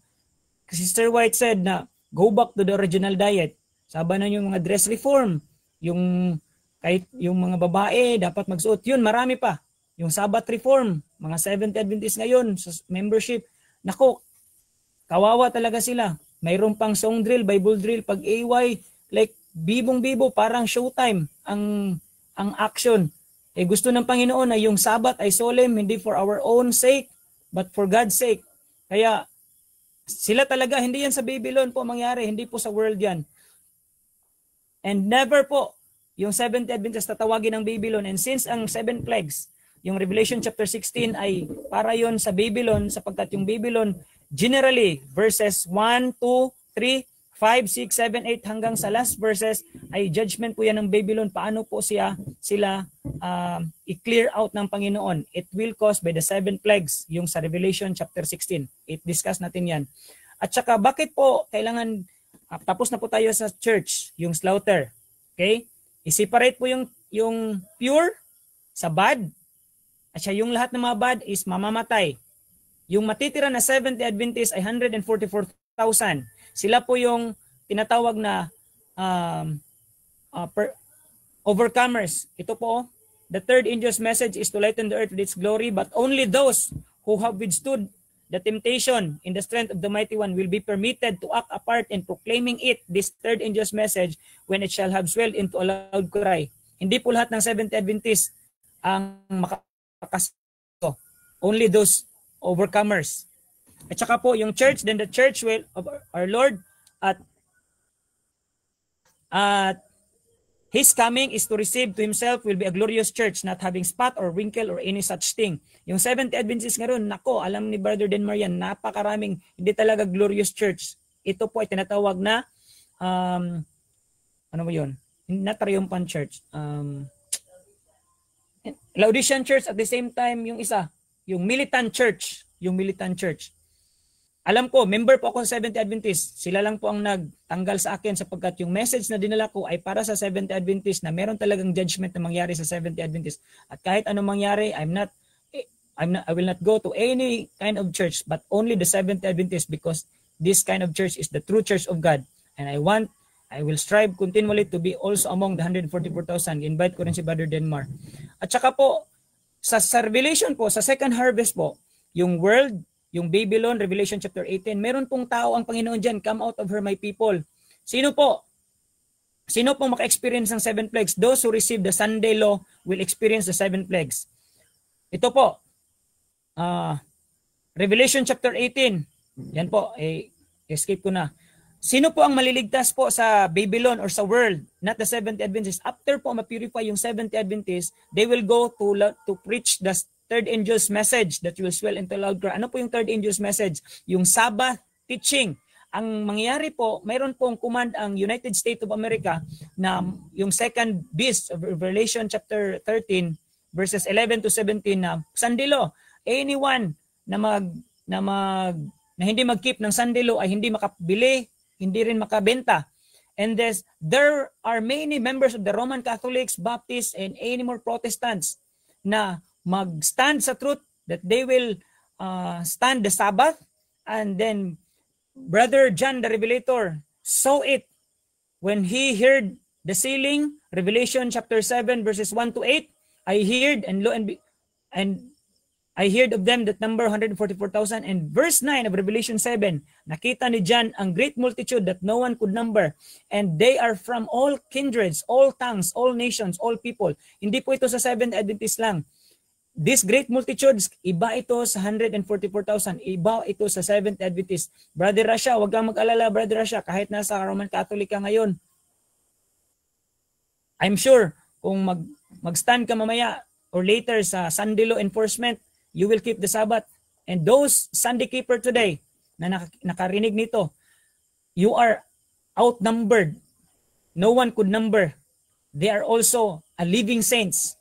S5: Sister White said na go back to the original diet. Sabi na yung mga dress reform, yung kahit yung mga babae dapat magsuot. Yun, marami pa. Yung Sabbath reform, mga Seventh-day Adventist ngayon sa membership. Nako, kawawa talaga sila. Mayroon pang song drill, Bible drill, pag AY, like bibong-bibo, parang showtime ang action. Gusto ng Panginoon na yung Sabbath ay solemn, hindi for our own sake, but for God's sake. Kaya sila talaga, hindi yan sa Babylon po mangyari, hindi po sa world yan. And never po, yung Seventh Adventist tatawagin ng Babylon, and since ang 7 plagues, yung Revelation chapter 16 ay para yon sa Babylon, sapagkat yung Babylon generally verses 1, 2, 3, 5, 6, 7, 8 hanggang sa last verses ay judgment po yan ng Babylon. Paano po sila i-clear out ng Panginoon? It will caused by the 7 plagues, yung sa Revelation chapter 16. I-discuss natin yan. At saka bakit po kailangan, tapos na po tayo sa church, yung slaughter. Okay? I-separate po yung pure sa bad. At siya yung lahat ng mga bad is mamamatay. Yung matitira na 70 Adventists ay 144,000. Sila po yung tinatawag na overcomers. Ito po, the third angel's message is to lighten the earth with its glory, but only those who have withstood the temptation in the strength of the mighty one will be permitted to act apart in proclaiming it, this third angel's message, when it shall have swelled into a loud cry. Hindi po lahat ng 70 Adventists ang makakasato. Only those overcomers. At saka po yung church, then the church will of our Lord at His coming is to receive to Himself will be a glorious church, not having spot or wrinkle or any such thing. Yung 70 Adventists ngayon, nako, alam ni Brother Den Marian, napakaraming hindi talaga glorious church. Ito po ay tinatawag na ano ba yun? Not triumphant church. Laodicean church, at the same time yung isa, yung militant church. Yung militant church. Alam ko, member po ako sa 70 Adventist. Sila lang po ang nagtanggal sa akin sapagkat yung message na dinala ko ay para sa 70 Adventist na meron talagang judgment na mangyari sa 70 Adventist. At kahit anong mangyari, I will not go to any kind of church but only the 70 Adventist, because this kind of church is the true church of God. And I will strive continually to be also among the 144,000. Invite ko rin si Brother Denmar. At saka po, sa Revelation po, sa second harvest po, yung world, yung Babylon, Revelation chapter 18, meron pong tao ang Panginoon dyan, come out of her my people. Sino po? Sino pong maka-experience ng 7 plagues? Those who receive the Sunday law will experience the 7 plagues. Ito po, Revelation chapter 18, yan po, escape ko na. Sino po ang maliligtas po sa Babylon or sa world? Not the 70 Adventists. After po ma-purify yung 70 Adventists, they will go to preach the third angel's message that will swell into loud cry. Ano po yung third angel's message? Yung Sabbath teaching. Ang mangyayari po, mayroon pong command ang United States of America na yung second beast of Revelation chapter 13 verses 11 to 17 na Sunday law. Anyone na hindi mag-keep ng Sunday law ay hindi makabili, hindi rin makabenta. And there are many members of the Roman Catholics, Baptists, and any more Protestants na mag-stand sa truth that they will stand the Sabbath. And then Brother John the Revelator saw it when he heard the sealing, Revelation chapter 7 verses 1 to 8. I heard and I heard of them that number 144,000. And verse 9 of Revelation 7, nakita ni John ang great multitude that no one could number. And they are from all kindreds, all tongues, all nations, all people. Hindi po ito sa 7 Adventists lang. This great multitudes, iba ito sa 144,000, iba ito sa 7th Adventist. Brother Rasha, huwag kang mag-alala, Brother Rasha, kahit nasa Roman Catholic ka ngayon. I'm sure, kung mag-stand ka mamaya or later sa Sunday law enforcement, you will keep the Sabbath. And those Sunday keeper today na nakarinig nito, you are outnumbered. No one could number. They are also a living saints.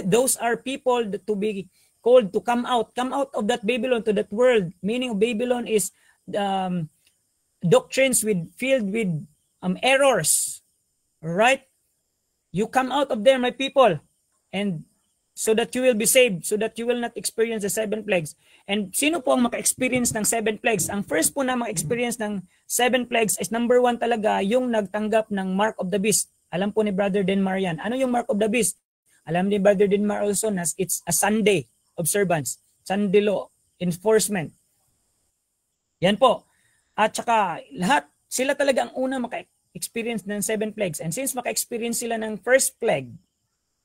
S5: Those are people that to be called to come out of that Babylon to that world. Meaning of Babylon is doctrines filled with errors. Right? You come out of there, my people, and so that you will be saved, so that you will not experience the 7 plagues. And sino po ang maka-experience ng 7 plagues? Ang first po na maka-experience ng 7 plagues is number 1 talaga, yung nagtanggap ng Mark of the Beast. Alam po ni Brother Den Marian. Ano yung Mark of the Beast? Alam ni Brother Denmar also na it's a Sunday observance, Sunday law enforcement. Yan po. At saka lahat, sila talaga ang una maka-experience ng 7 plagues. And since maka-experience sila ng first plague,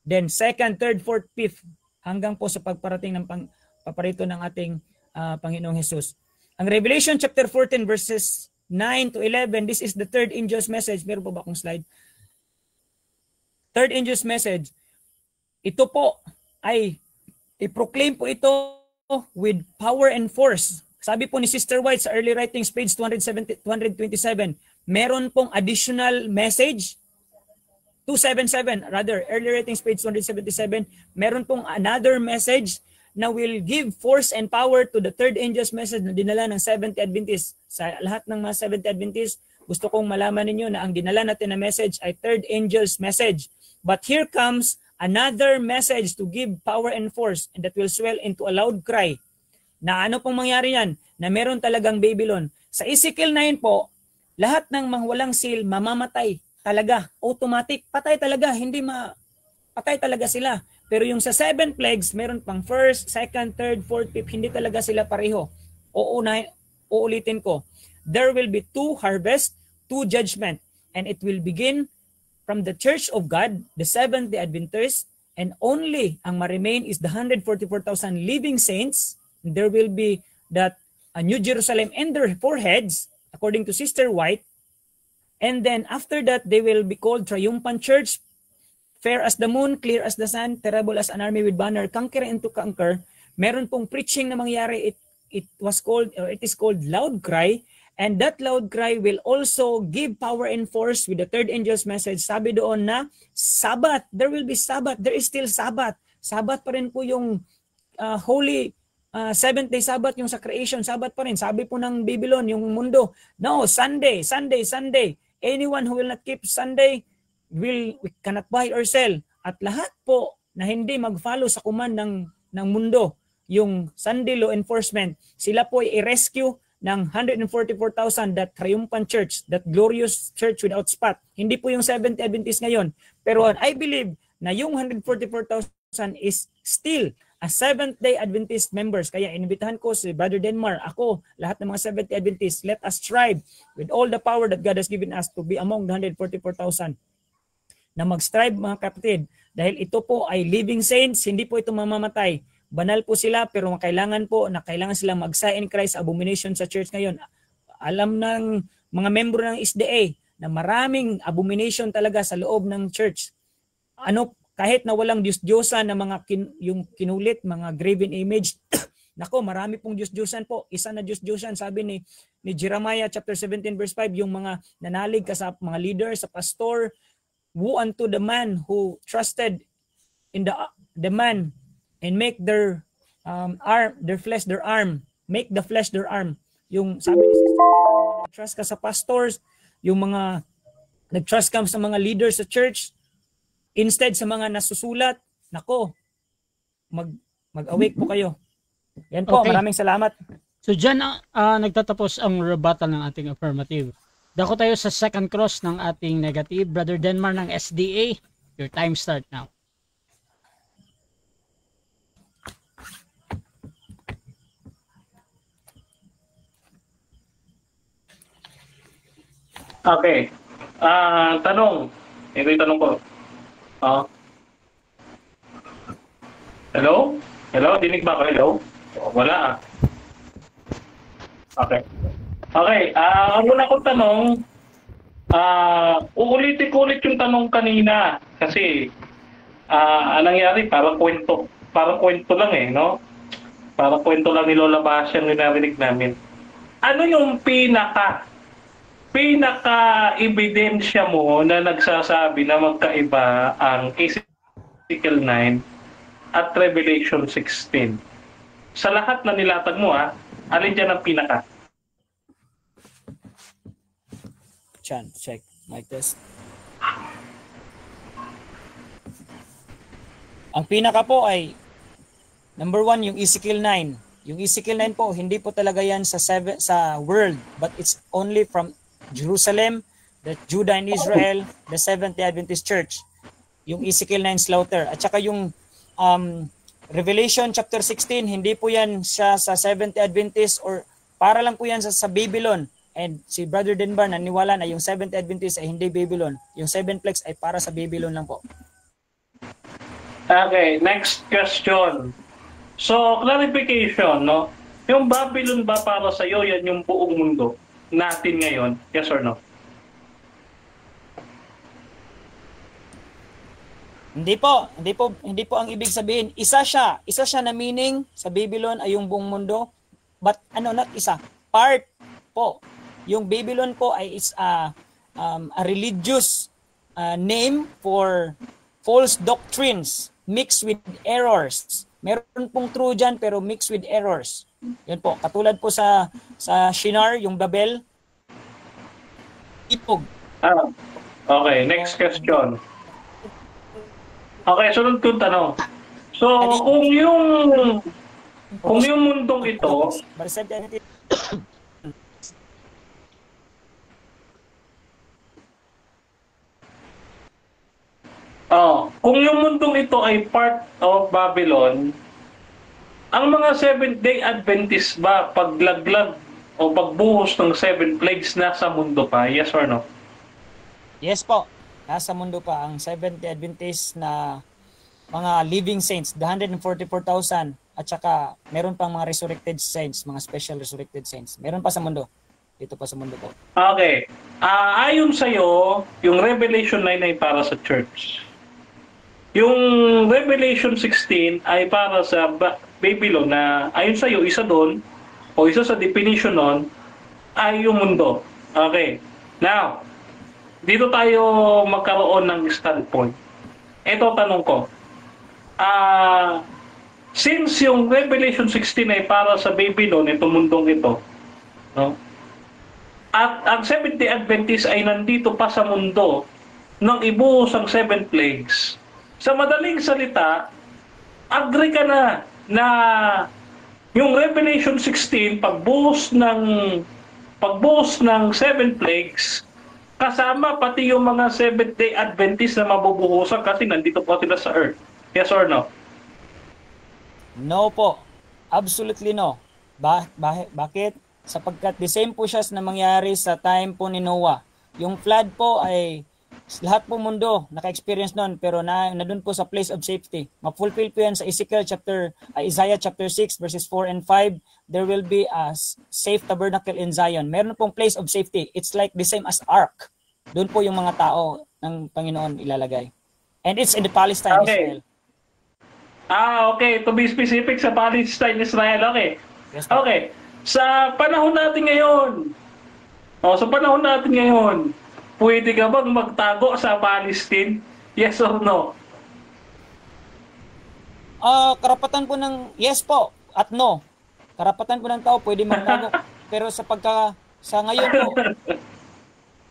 S5: then second, third, fourth, fifth, hanggang po sa pagparating ng paparito ng ating Panginoong Jesus. Ang Revelation chapter 14 verses 9 to 11, this is the third angel's message. Meron po ba akong slide? third angel's message, ito po ay i-proclaim po ito with power and force. Sabi po ni Sister White sa Early Writings, page 227, meron pong additional message, 277, rather, Early Writings, page 277, meron pong another message na will give force and power to the third angel's message na dinala ng Seventh-day Adventist. Sa lahat ng mga Seventh-day Adventist, gusto kong malaman ninyo na ang dinala natin na message ay third angel's message. But here comes another message to give power and force, and that will swell into a loud cry. Na ano pong mangyari yan? Na meron talagang Babylon. Sa Ezekiel 9 po, lahat ng mga walang seal mamamatay talaga. Automatic. Patay talaga. Patay talaga sila. Pero yung sa 7 plagues, meron pang first, second, third, fourth, fifth, hindi talaga sila pareho. Uulitin ko. There will be 2 harvest, 2 judgment. And it will begin from the Church of God, the Seventh-day Adventists, and only ang ma-remain is the 144,000 living saints. There will be that New Jerusalem and their foreheads, according to Sister White. And then after that, they will be called triumphant church, fair as the moon, clear as the sun, terrible as an army with banner, conquer and to conquer. Meron pong preaching na mangyari. It is called loud cry. And that loud cry will also give power and force with the third angel's message. Sabi doon na Sabbath. There will be Sabbath. There is still Sabbath. Sabbath pa rin po yung holy seventh-day Sabbath, yung sa creation. Sabbath pa rin. Sabi po ng Babylon, yung mundo, no, Sunday. Anyone who will not keep Sunday, we cannot buy or sell. At lahat po na hindi mag-follow sa command ng mundo, yung Sunday law enforcement, sila po ay i-rescue ng 144,000, that triumphant church, that glorious church without spot. Hindi po yung Seventh-day Adventist ngayon. Pero I believe na yung 144,000 is still a Seventh-day Adventist members. Kaya inibitahan ko si Brother Denmar, ako, lahat ng mga Seventh-day Adventists, let us strive with all the power that God has given us to be among the 144,000. Na mag-strive mga kapatid, dahil ito po ay living saints, hindi po ito mamamatay. Banal po sila, pero kailangan silang mag-sign in Christ, abomination sa church ngayon. Alam ng mga membro ng SDA na maraming abomination talaga sa loob ng church. Kahit na walang Diyos-Diyosan na mga yung kinulit, mga graven image, nako, marami pong Diyos-Diyosan po. Isa na Diyos-Diyosan, sabi ni Jeremiah chapter 17 verse 5, yung mga nanalig ka sa mga leader, sa pastor, woe unto the man who trusted in the man and make their flesh their arm. Make the flesh their arm. Yung sabi ni Sister, trust ka sa pastors, yung mga nag-trust ka sa mga leaders sa church, instead sa mga nasusulat, nako, mag-awake po kayo. Yan po, okay. Maraming salamat.
S2: So dyan nagtatapos ang rebuttal ng ating affirmative. Dako tayo sa second cross ng ating negative. Brother Denmar ng SDA, your time start now.
S4: Okay. Tanong. Ito yung tanong ko. Hello? Hello? Dinig ba ako? Hello? Wala. Okay. Okay. Ang una kong tanong, uulitin ko ulit yung tanong kanina. Kasi, anong nangyari? Parang kwento lang eh, no? Parang kwento lang ni Lola Basha yung narinig namin. Ano yung pinaka-ebidensya mo na nagsasabi na magkaiba ang Ezekiel 9 at Revelation 16? Sa lahat na nilatag mo, alin dyan ang pinaka?
S5: Check. Mic test. Ang pinaka po ay number 1, yung Ezekiel 9. Yung Ezekiel 9 po, hindi po talaga yan sa world, but it's only from Jerusalem, the Judah and Israel, the Seventh-day Adventist Church. Yung Ezekiel 9 slaughter. At saka yung Revelation chapter 16, hindi po yan siya sa Seventh-day Adventist, or para lang po yan sa Babylon. And si Brother Denmar naniwala na yung Seventh-day Adventist ay hindi Babylon. Yung 7 plagues ay para sa Babylon lang po.
S4: Okay, next question. So, clarification, no? Yung Babylon ba para sa iyo, yan yung buong mundo natin ngayon? Yes or no?
S5: Hindi po ang ibig sabihin. Isa siya na meaning sa Babylon ay yung buong mundo. But not isa. Part po. Yung Babylon po ay is a religious name for false doctrines mixed with errors. Meron pong true dyan pero mixed with errors. Yan po. Katulad po sa Shinar, yung Babel. Ipog.
S4: Okay, next question. Okay, sunod kong tanong. So, kung yung mundong ito, kung yung mundong ito ay part of Babylon, ang mga Seventh-day Adventists ba paglaglag o pagbuhos ng 7 plagues nasa mundo pa? Yes or no?
S5: Yes po. Nasa mundo pa ang Seventh-day Adventists na mga living saints, the 144,000 at saka meron pang mga resurrected saints, mga special resurrected saints. Meron pa sa mundo. Dito pa sa mundo po.
S4: Okay. Ayon sa'yo, yung Revelation 9 ay para sa church. Yung Revelation 16 ay para sa Babylon na ayon sa'yo, isa doon o isa sa definition nun ay yung mundo. Okay. Now, dito tayo magkaroon ng standpoint. Ito tanong ko. Since yung Revelation 16 ay para sa Babylon, itong mundong ito, no? At ang Seventh-day Adventist ay nandito pa sa mundo nang ibuhos ang 7 plagues. Sa madaling salita, agree ka na yung Revelation 16 pagbuhos ng 7 plagues kasama pati yung mga Seventh-day Adventists na mabubuhusan kasi nandito po sila sa earth. Yes or no?
S5: No po. Absolutely no. Bakit? Sapagkat the same po siya na mangyari sa time po ni Noah. Yung flood po ay lahat po mundo naka-experience nun pero na doon po sa place of safety. Ma-fulfill po yan sa Isaiah chapter 6 verses 4 and 5. There will be a safe tabernacle in Zion. Meron pong place of safety. It's like the same as ark. Doon po yung mga tao ng Panginoon ilalagay. And it's in the Palestine,
S4: okay.
S5: Israel.
S4: Okay. To be specific, sa Palestine, Israel. Okay.
S5: Yes, po.
S4: Okay. Sa panahon natin ngayon, pwede ka bang magtago sa Palestine? Yes or no?
S5: Karapatan po ng yes po at no. Karapatan po ng tao pwede magtago. Pero sa ngayon po,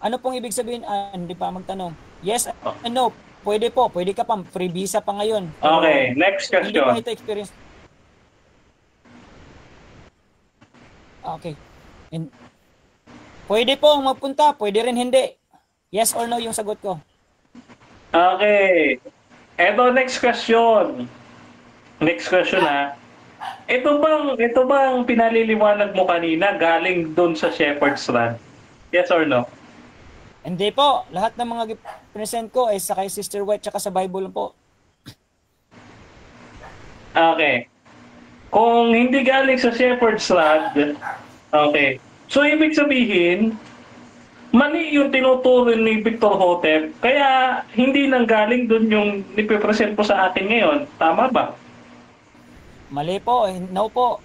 S5: ano pong ibig sabihin? Hindi pa magtanong. Yes and no. Pwede po. Pwede ka pa. Free visa pa ngayon. Pero
S4: okay, next question.
S5: Hindi pa ito experience. Okay. Pwede po magpunta. Pwede rin hindi. Yes or no yung sagot ko.
S4: Okay. Eto, next question. Next question ha. Ito bang pinaliliwanag mo kanina galing doon sa Shepherd's Rod? Yes or no?
S5: Hindi po. Lahat ng mga present ko ay sa kay Sister White tsaka sa Bible po.
S4: Okay. Kung hindi galing sa Shepherd's Rod, okay. So, ibig sabihin, mali yung tinuturo ni Victor Hotep, kaya hindi nang galing doon yung nipipresent po sa atin ngayon. Tama ba?
S5: Mali po. No po.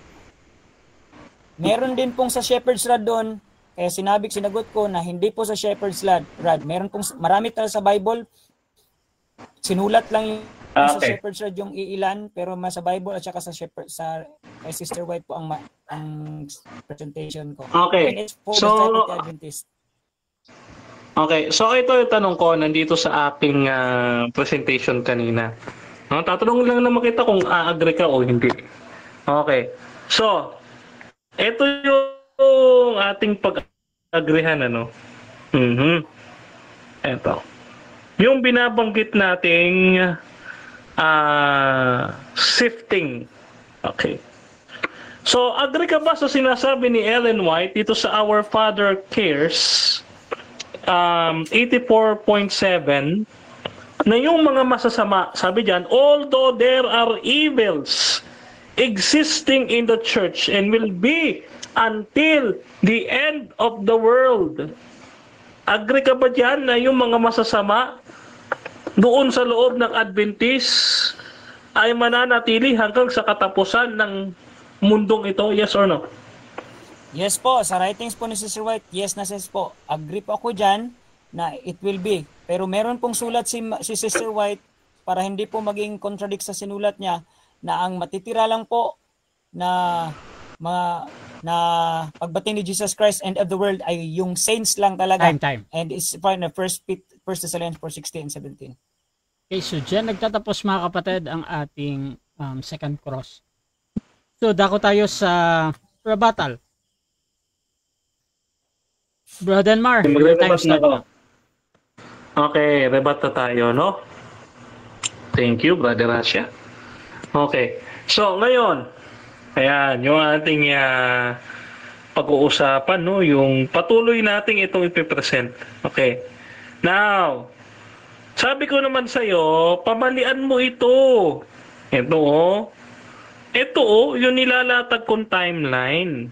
S5: Meron din pong sa Shepherd's Rod doon. Kaya sinagot ko na hindi po sa Shepherd's Rod. Meron pong marami talaga sa Bible. Sinulat lang yung sa Shepherd's Rod yung iilan, pero sa Bible at saka sa kay Sister White po ang presentation ko.
S4: Okay. So, okay. So ito yung tanong ko nandito sa aking presentation kanina. Tatanong lang naman kita kung agree ka o hindi. Okay. So, ito yung ating pag-agreehan, ano? Ito. Yung binabanggit nating sifting. Okay. So, agree ka ba sa sinasabi ni Ellen White dito sa Our Father Cares 84.7 na yung mga masasama, sabi diyan, although there are evils existing in the church and will be until the end of the world. Agree ka ba diyan na yung mga masasama doon sa loob ng Adventist ay mananatili hanggang sa katapusan ng mundong ito? Yes or no?
S5: Yes po, sa writings po ni Sister White, yes na sis po. Agree po ako dyan na it will be. Pero meron pong sulat si Sister White para hindi po maging contradict sa sinulat niya na ang matitira lang po na pagbating ni Jesus Christ end of the world ay yung saints lang talaga.
S2: Time.
S5: And it's found in 1 Thessalonians 4:16 and 17.
S2: Okay, so dyan nagtatapos mga kapatid ang ating second cross. So dako tayo sa rebuttal. Brother Mar, your time
S4: Magre-rebut na
S2: start
S4: ako.
S2: na.
S4: Okay, rebut na tayo, no? Thank you, Brother Rasha. Okay. So, ngayon, ayan, yung ating pag-uusapan, no? Yung patuloy nating itong ipipresent. Okay. Now, sabi ko naman sa'yo, pamalian mo ito. Ito, oh. Ito, oh, yung nilalatag kong timeline.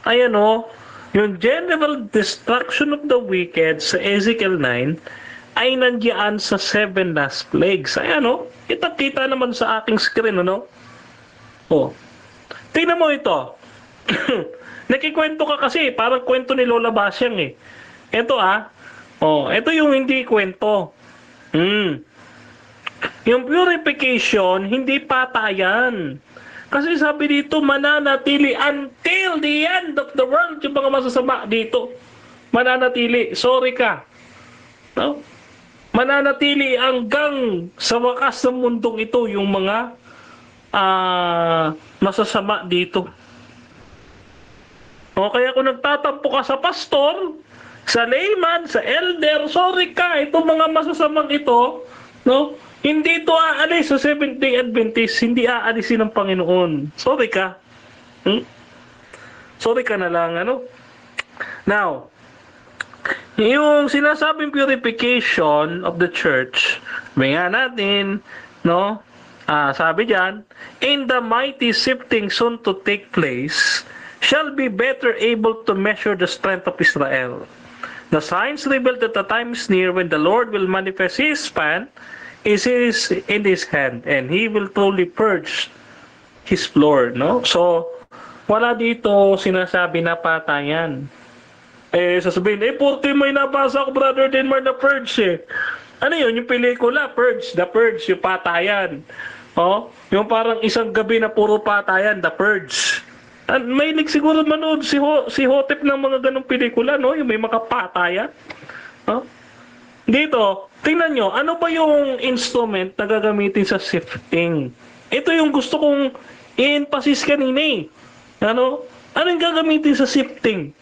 S4: Ayan, oh. Yung general destruction of the wicked sa Ezekiel 9 ay nandiyan sa 7 last plagues. Ayan, oh. Kita-kita naman sa aking screen, ano? Oh. Tingnan mo ito. Nakikwento ka kasi, parang kwento ni Lola Basyang eh. Ito oh, ito yung hindi kwento. Yung purification, hindi patayan. Kasi sabi dito, mananatili until the end of the world. Yung mga masasama dito. Mananatili. Sorry ka. No? Mananatili hanggang sa wakas ng mundong ito yung mga masasama dito. O kaya kung nagtatampo ka sa pastor, sa layman, sa elder, sorry ka, itong mga masasamang ito, no? Hindi ito aalis sa Seventh-day Adventist, hindi aalisin ng Panginoon. Sorry ka. Sorry ka na lang, ano? Now, yung sinasabing purification of the church, may nga natin, no? Sabi diyan, in the mighty sifting soon to take place, shall be better able to measure the strength of Israel. The signs revealed that the time is near when the Lord will manifest His span is in His hand, and He will truly purge His floor, no? So, wala dito sinasabi na patayan. Sasabihin, porque may nabasa ko, Brother Denmar, na Purge eh. Ano yun? Yung pelikula, Purge, The Purge, yung patayan. Oh, yung parang isang gabi na puro patayan, The Purge. May siguro manood si Hotep ng mga ganong pelikula, no? Yung may makapatayan. Oh? Dito, tingnan nyo, ano ba yung instrument na gagamitin sa sifting? Ito yung gusto kong i-emphasis kanina eh. Ano yung gagamitin sa sifting?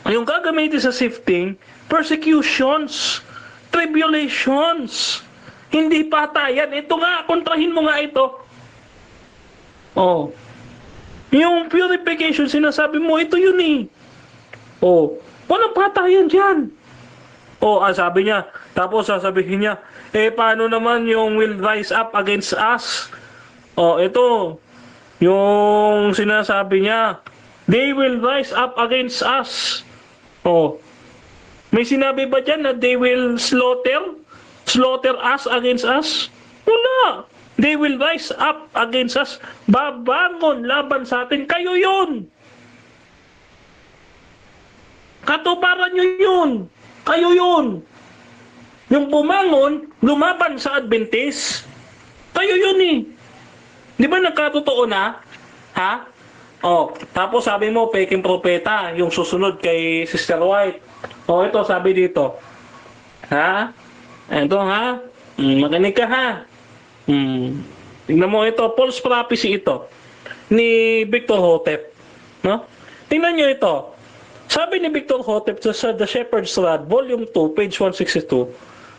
S4: Yung gagamitin sa sifting, persecutions, tribulations, hindi patayan. Ito nga, kontrahin mo nga ito. Yung purification, sinasabi mo, ito yun eh. Walang patayan dyan. Sabi niya, tapos sasabihin niya, paano naman yung will rise up against us? Ito, yung sinasabi niya, they will rise up against us. May sinabi ba dyan na they will slaughter us against us? Wala. They will rise up against us. Babangon laban sa atin. Kayo yun. Katuparan nyo yun. Kayo yun. Yung bumangon, lumaban sa Adventist. Kayo yun eh. Di ba nagkatotoo na? Ha? Tapos sabi mo, peking propeta, yung susunod kay Sister White. Ito, sabi dito. Ha? Ito ha? Makinig ka ha? Tingnan mo ito, false prophecy ito ni Victor Hotep. No? Tingnan nyo ito. Sabi ni Victor Hotep sa The Shepherd's Rod, Volume 2, page 162,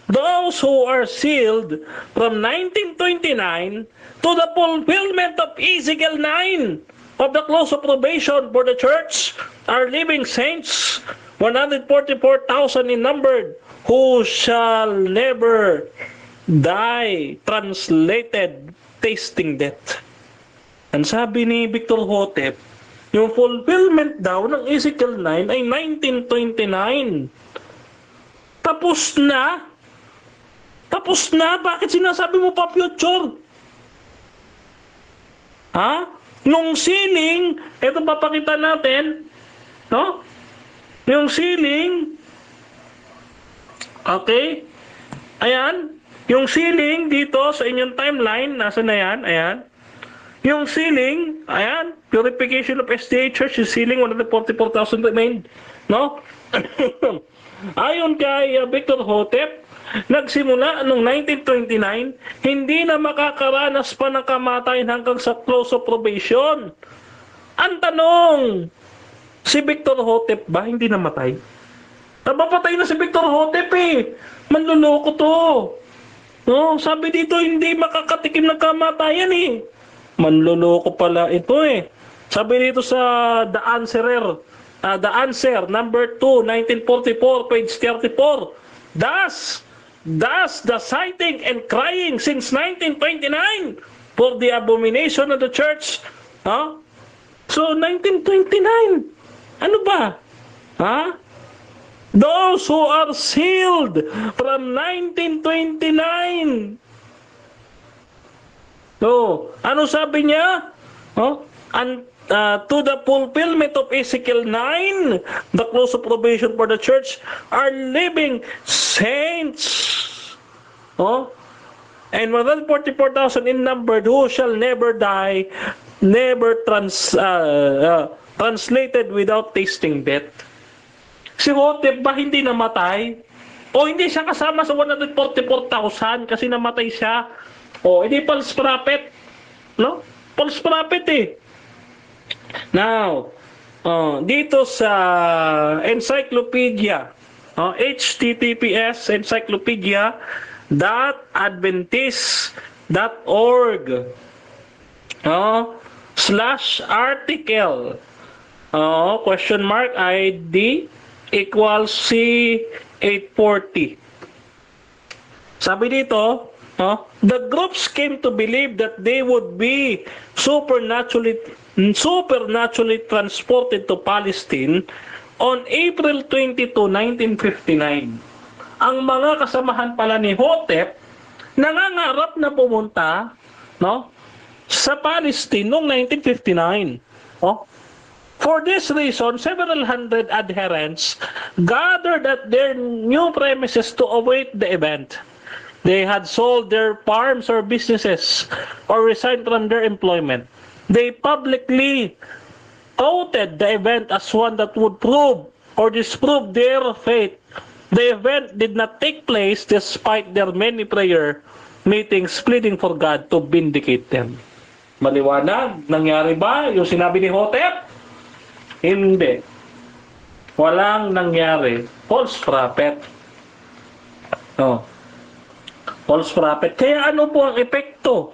S4: those who are sealed from 1929 to the fulfillment of Ezekiel 9 of the close of probation for the church are living saints, 144,000 in number, who shall never die, translated, tasting death. Ang sabi ni Victor Hotep, yung fulfillment daw ng Ezekiel 9 ay 1929. Tapos na, Tapos na, bakit sinasabi mo pa future? Ha? Nung ceiling, ito papakita natin, no? Yung ceiling, okay? Ayan, yung ceiling dito sa inyong timeline, nasa na yan? Ayan. Yung ceiling, ayan, purification of SDA Church, yung ceiling, 144,000 remained, no? Ayon kay Victor Hotep, nagsimula noong 1929, hindi na makakaranas pa ng kamatayan hanggang sa close of probation. Ang tanong, si Victor Hotep ba hindi namatay? Napapatay na si Victor Hotep eh. Manluloko to. No, sabi dito hindi makakatikim ng kamatayan eh. Manluloko pala ito eh. Sabi dito sa The Answer, number 2, 1944, page 34. Thus the citing and crying since 1929 for the abomination of the church. Huh? So, 1929. Ano ba? Huh? Those who are sealed from 1929. So, ano sabi niya? Huh? To the fulfillment of Ezekiel 9, the close of probation for the church are living saints. Oh? And 144,000 in number who shall never die, never translated without tasting death. Si Hotep ba hindi namatay? O hindi siya kasama sa 144,000 kasi namatay siya? O hindi false prophet? No? False prophet eh. Now, dito sa encyclopedia, https encyclopedia.adventist.org /article question mark ID equals C840. Sabi dito, the groups came to believe that they would be supernaturally transported to Palestine on April 22, 1959. Ang mga kasamahan pala ni Hotep nangangarap na pumunta, no, sa Palestine noong 1959. For this reason, several hundred adherents gathered at their new premises to await the event. They had sold their farms or businesses or resigned from their employment. They publicly touted the event as one that would prove or disprove their faith. The event did not take place despite their many prayer meetings pleading for God to vindicate them. Maliwanag, nangyari ba yung sinabi ni Hotep? Hindi. Walang nangyari. False prophet. No. False prophet. Kaya ano po ang epekto?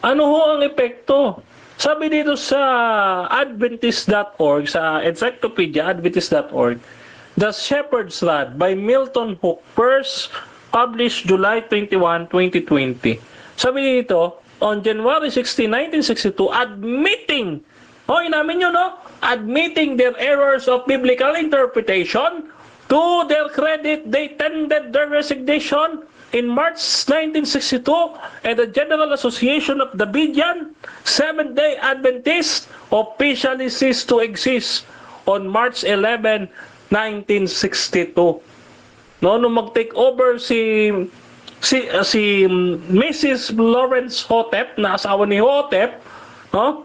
S4: Ano ho ang epekto? Sabi dito sa Adventist.org, sa encyclopedia Adventist.org, The Shepherd's Rod by Milton Hook, first published July 21, 2020. Sabi dito, on January 16, 1962, inamin nyo, no? Admitting their errors of biblical interpretation, to their credit, they tendered their resignation in March 1962, and the General Association of Davidian Seventh-day Adventists officially ceased to exist on March 11, 1962. No, nung mag-take over si Mrs. Lawrence Hotep, na asawa ni Hotep, no?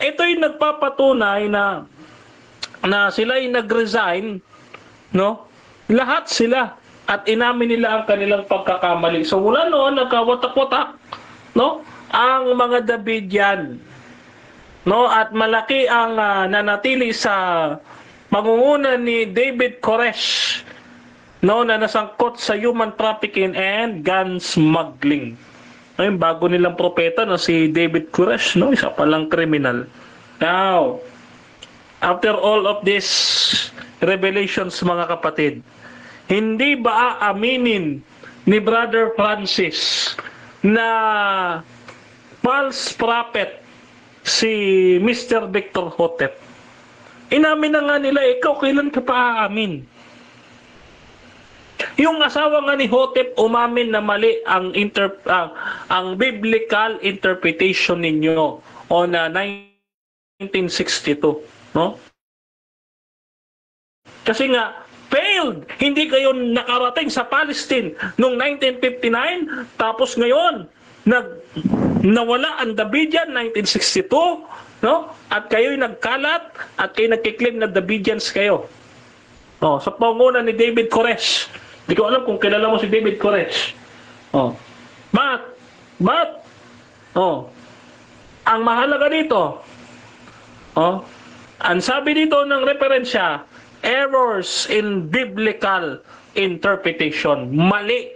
S4: Ito'y nagpapatunay na sila'y nag-resign, no? Lahat sila at inamin nila ang kanilang pagkakamali. So mula noon nagkawatak-watak, no, ang mga Davidian, no, at malaki ang nanatili sa pangunguna ni David Koresh, no, na nasangkot sa human trafficking and gun smuggling. Ayun, bago nilang propeta na si David Koresh, no, isa palang kriminal. Now, after all of these revelations, mga kapatid, hindi ba aaminin ni Brother Francis na false prophet si Mr. Victor Hotep? Inamin na nga nila, ikaw kailan ka pa aamin? Yung asawa nga ni Hotep umamin na mali ang ang biblical interpretation ninyo on 1962, no? Kasi nga failed. Hindi kayo nakarating sa Palestine noong 1959, tapos ngayon nawala ang Davidian 1962, no? At kayo'y nagkalat at kayo nagkiklaim na Davidians kayo. Oh, sa panguna ni David Koresh. Hindi ko alam kung kilala mo si David Koresh. Oh. But oh, ang mahalaga dito, oh, ang sabi dito ng referensya, errors in biblical interpretation. Mali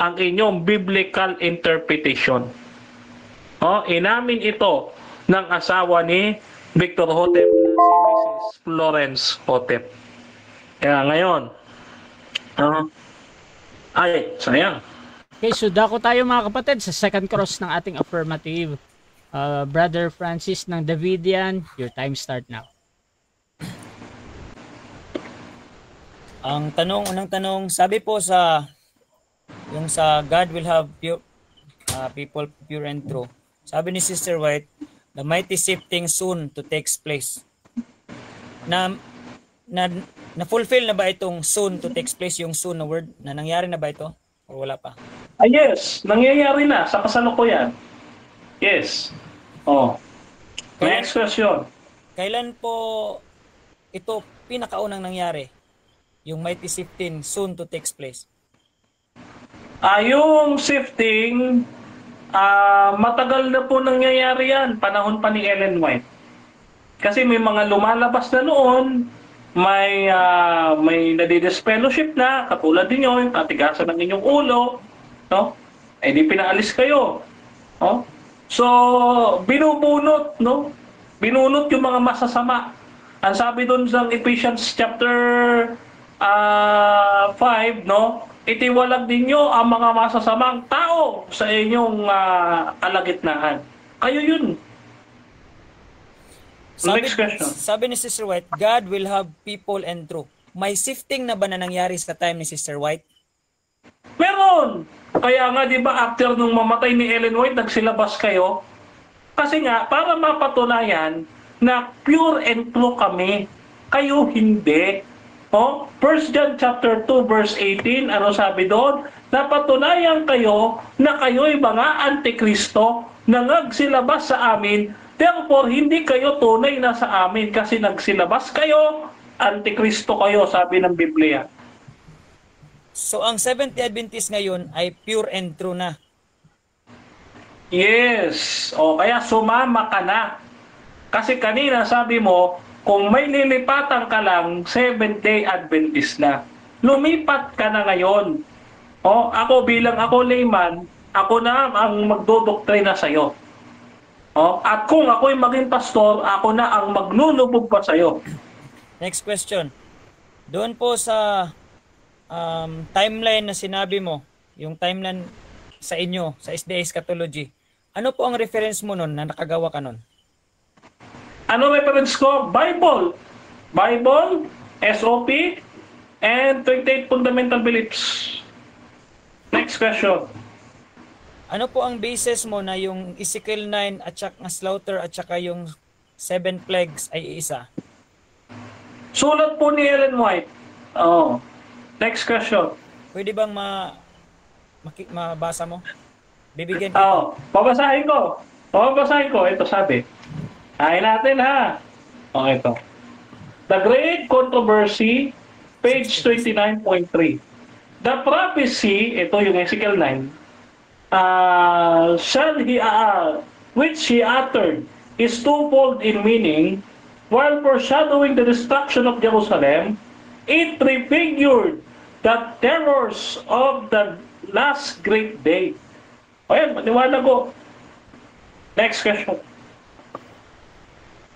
S4: ang inyong biblical interpretation. Oh, inamin ito ng asawa ni Victor Hotep na si Mrs. Florence Hotep. Kaya ngayon, sayang.
S2: Okay, so dako tayo mga kapatid sa second cross ng ating affirmative. Brother Francis ng Davidian, your time start now.
S5: Unang tanong, sabi po sa God will have pure, people pure and true. Sabi ni Sister White, the mighty shifting soon to takes place. Na-fulfill na ba itong soon to takes place, yung soon na word? Na nangyari na ba ito? O wala pa?
S4: Yes, nangyayari na sa kasalukuyan. Yes. Oh. Next question.
S5: Kailan po ito pinakaunang nangyari? Yung mighty shifting soon to takes place.
S4: Yung shifting, matagal na po nangyayari yan. Panahon pa ni Ellen White. Kasi may mga lumalabas na noon, may nadidispellowship na, katulad ninyo, yung katigasan ng inyong ulo, no? Eh di pinaalis kayo. No? So, binubunot, no? Binunot yung mga masasama. Ang sabi doon sa Ephesians chapter 5, no? Itiwalag ninyo ang mga masasamang tao sa inyong kalagitnaan. Kayo yun. Next question.
S5: Sabi ni Sister White, God will have people and true. May shifting na ba na nangyari sa time ni Sister White?
S4: Meron. Kaya nga, di ba, after nung mamatay ni Ellen White, nagsilabas kayo? Kasi nga, para mapatunayan na pure and true kami, kayo hindi. Oh, 1 John chapter 2 verse 18, ano sabi doon? Napatunayan kayo na kayo'y mga antikristo na nagsilabas sa amin. Therefore, hindi kayo tunay na sa amin kasi nagsilabas kayo, antikristo kayo, sabi ng Biblia.
S5: So, ang Seventh Day Adventist ngayon ay pure and true na.
S4: Yes. O, kaya sumama ka na. Kasi kanina sabi mo, kung may lilipatan ka lang, Seventh Day Adventist na. Lumipat ka na ngayon. O, ako bilang layman, ako na ang magdodoktrina sa'yo. Oh, at kung ako'y maging pastor, ako na ang maglulubog pa sa'yo.
S5: Next question. Doon po sa timeline na sinabi mo, yung timeline sa inyo, sa SDA Eschatology, ano po ang reference mo nun na nakagawa ka nun?
S4: Ano reference ko? Bible. Bible, SOP, and 28 Fundamental Beliefs. Next question.
S5: Ano po ang basis mo na yung Ezekiel 9 at saka slaughter at saka yung 7 plagues ay isa?
S4: Sulat po ni Ellen White. Oh. Next question.
S5: Pwede bang mabasa mo? Bibigyan ko.
S4: Oh, babasahin ko. Ito sabi. Ay natin ha. Oh, ito. The Great Controversy, page 29.3. The prophecy, ito yung Ezekiel 9, which he uttered is twofold in meaning. While foreshadowing the destruction of Jerusalem, it prefigured the terrors of the last great day. Ayan, maliwanag ko. Next question.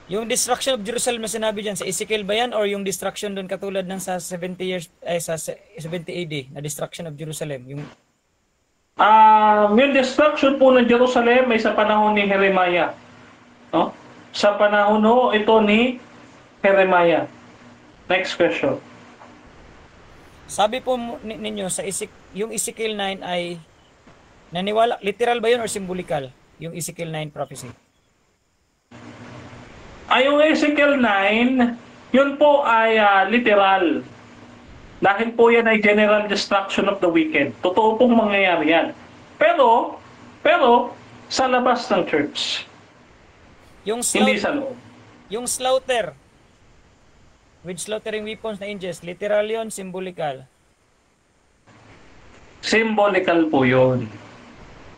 S5: Yung destruction of Jerusalem na sinabi dyan, sa Ezekiel ba yan? Or yung destruction doon katulad ng sa 70 years, sa 70 AD, na destruction of Jerusalem? Yung
S4: destruction po ng Jerusalem ay sa panahon ni Jeremiah. No? Sa panahon ito ni Jeremiah. Next question.
S5: Sabi po ninyo sa yung Ezekiel 9 ay naniwala, literal ba yun or symbolical? Yung Ezekiel 9 prophecy.
S4: Yung Ezekiel 9, yun po ay literal. Dahil po yan ay general destruction of the wicked. Totoo pong mangyayari yan. Pero, sa labas ng church. Hindi sa loob.
S5: Yung slaughter, with slaughtering weapons na angels, literal yun, symbolical?
S4: Symbolical po yun.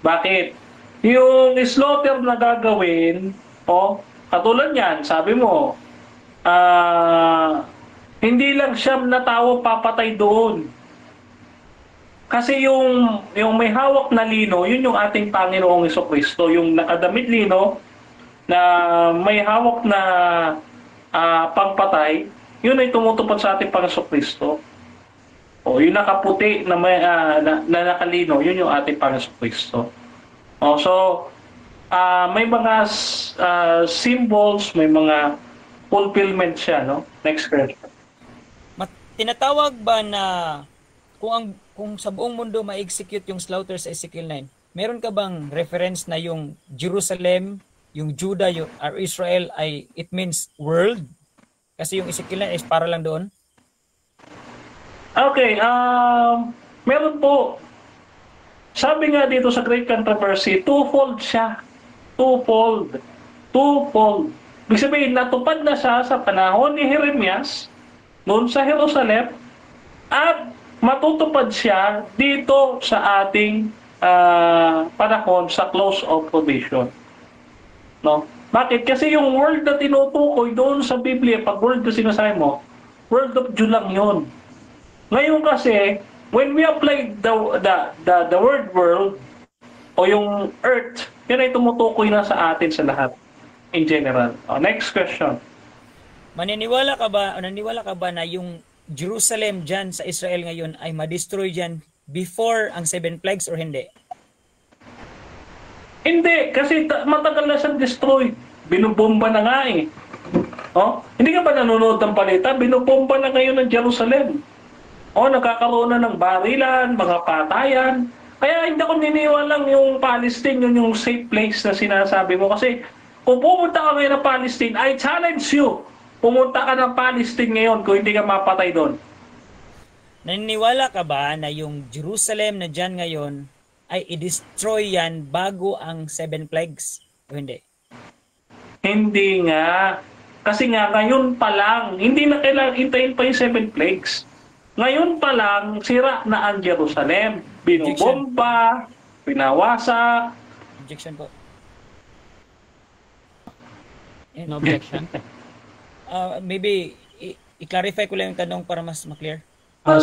S4: Bakit? Yung slaughter na gagawin, katulad yan, sabi mo, hindi lang siya na tao papatay doon. Kasi yung may hawak na lino, yun yung ating Panginoong Jesucristo, yung nakadamit lino na may hawak na pangpatay, yun ay tumutupad sa ating Panginoong Jesucristo. O yung nakaputi na may na nakalino, yun yung ating Panginoong Jesucristo. So may mga symbols, may mga fulfillment siya, no? Next question.
S5: Tinatawag ba na kung sa buong mundo ma-execute yung slaughter sa Ezekiel 9, meron ka bang reference na yung Jerusalem, yung Judah, or Israel ay it means world? Kasi yung Ezekiel 9 is para lang doon?
S4: Okay, meron po. Sabi nga dito sa Great Controversy, twofold siya. Twofold. Ibig sabihin, natupad na siya sa panahon ni Jeremias, noon sa Jerusalem, at matutupad siya dito sa ating panahon sa close of probation. No? Bakit? Kasi yung world na tinutukoy doon sa Biblia, pag world na sinasabi mo, world of Jew lang yun. Ngayon kasi, when we apply the word world o yung earth, yan ay tumutukoy na sa atin sa lahat in general. Next question.
S5: Naniniwala ka ba na yung Jerusalem dyan sa Israel ngayon ay ma-destroy dyan before ang 7 plagues or hindi?
S4: Hindi, kasi matagal na siyang destroy. Binubomba na nga eh. Hindi ka ba nanonood ng balita? Binubomba na ngayon ng Jerusalem. Nagkakaroon na ng barilan, mga patayan. Kaya hindi ako niniwalang yung Palestine, yun yung safe place na sinasabi mo. Kasi kung pumunta ka ngayon ng Palestine, I challenge you. Pumunta ka ng Palestine ngayon kung hindi ka mapatay doon.
S5: Naniniwala ka ba na yung Jerusalem na dyan ngayon ay i-destroy yan bago ang 7 plagues? O hindi?
S4: Hindi nga. Kasi nga ngayon pa lang, hindi na kailangang hintayin pa yung 7 plagues. Ngayon pa lang, sira na ang Jerusalem. Binubomba, pinawasak.
S5: Objection po.
S2: No objection.
S5: Maybe i-clarify ko lang yung tanong para mas ma-clear.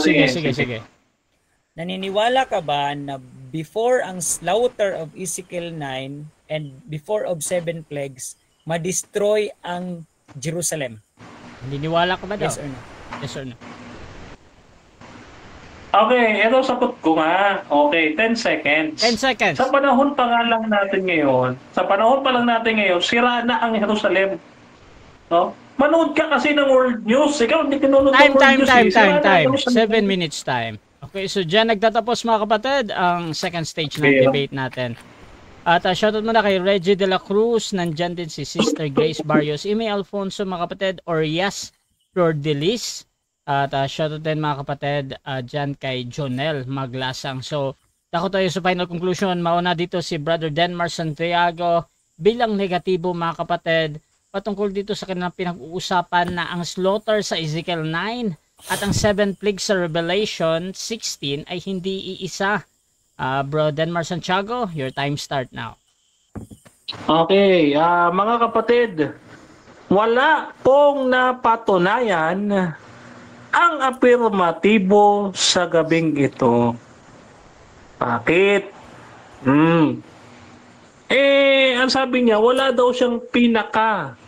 S2: Sige.
S5: Naniniwala ka ba na before ang slaughter of Ezekiel 9 and before of 7 plagues, ma-destroy ang Jerusalem?
S2: Naniniwala ka ba daw?
S5: Yes or no?
S2: Yes or no?
S4: Okay, ito sagot ko nga. Okay, 10 seconds.
S2: 10 seconds.
S4: Sa panahon pa lang natin ngayon, sira na ang Jerusalem. No? Manood ka kasi ng world news. Ikaw, hindi ka nanonood ng world news.
S2: Time. 7 minutes time. Okay, so dyan nagtatapos mga kapatid ang second stage ng debate natin. At shoutout muna kay Reggie de la Cruz. Nandyan din si Sister Grace Barrios, Ime Alfonso mga kapatid, or Yas Flordelis. At shoutout din mga kapatid dyan kay Jonel Maglasang. So, dako tayo sa final conclusion. Mauna dito si Brother Denmar Santiago bilang negatibo mga kapatid patungkol dito sa kanilang pinag-uusapan na ang slaughter sa Ezekiel 9 at ang 7 plagues sa Revelation 16 ay hindi iisa. Bro Denmar Santiago, your time start now.
S4: Okay, mga kapatid, wala pong napatunayan ang afirmatibo sa gabing ito. Bakit? Ang sabi niya, wala daw siyang pinaka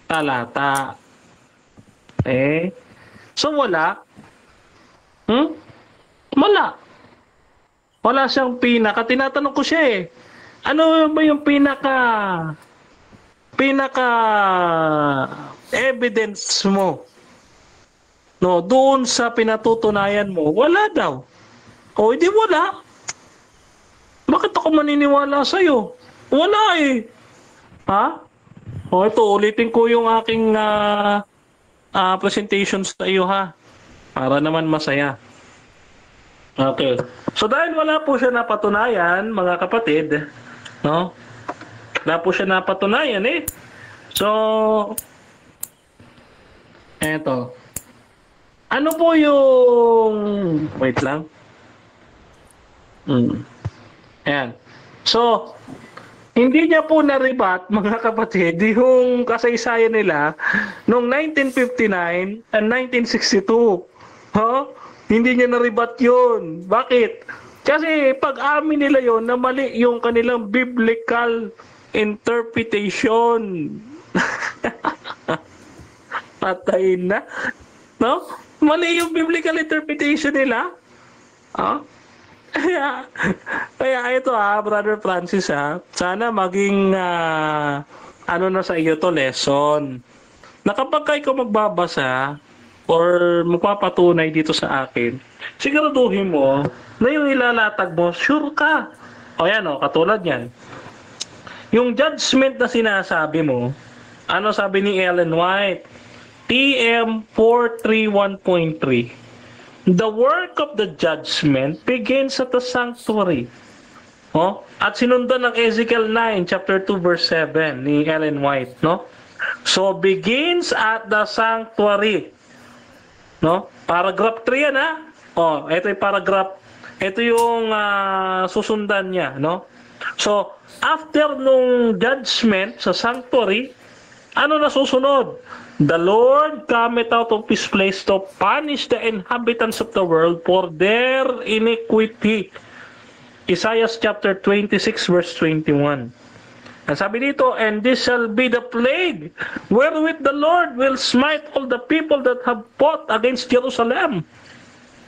S4: talata. So wala. Wala. Wala siyang pinaka. Tinatanong ko siya ano ba yung pinaka evidence mo No, doon sa pinatutunayan mo, wala daw. O, hindi wala. Bakit ako maniniwala sa'yo? Wala eh. Ha? O, ito, ulitin ko yung aking presentation sa iyo, ha? Para naman masaya. Okay. So, dahil wala po siya napatunayan, mga kapatid, no? Wala po siya napatunayan eh. So, eto. Ano po yung... Wait lang. Ayan. So, hindi niya po naribat, mga kapatid, yung kasaysayan nila noong 1959 and 1962. Huh? Hindi niya naribat yun. Bakit? Kasi pag-amin nila yon na mali yung kanilang biblical interpretation. Patayin na. No? Mali yung biblical interpretation nila. Huh? Kaya ito Brother Francis sana maging ano na sa iyo to lesson. Na kapag ikaw magbabasa or magpapatunay dito sa akin, siguraduhin mo na yung ilalatag mo, sure ka. O yan katulad yan. Yung judgment na sinasabi mo, ano sabi ni Ellen White? TM 431.3. The work of the judgment begins at the sanctuary. At sinundan ng Ezekiel 9, chapter 2, verse 7 ni Ellen White, no? So, begins at the sanctuary. No? Paragraph 3 yan, ito yung paragraph. Ito yung susundan niya, no? So, after nung judgment sa sanctuary, ano na susunod? The Lord cometh out of his place to punish the inhabitants of the world for their iniquity. Isaiah chapter 26 verse 21. Ang sabi dito, and this shall be the plague wherewith the Lord will smite all the people that have fought against Jerusalem.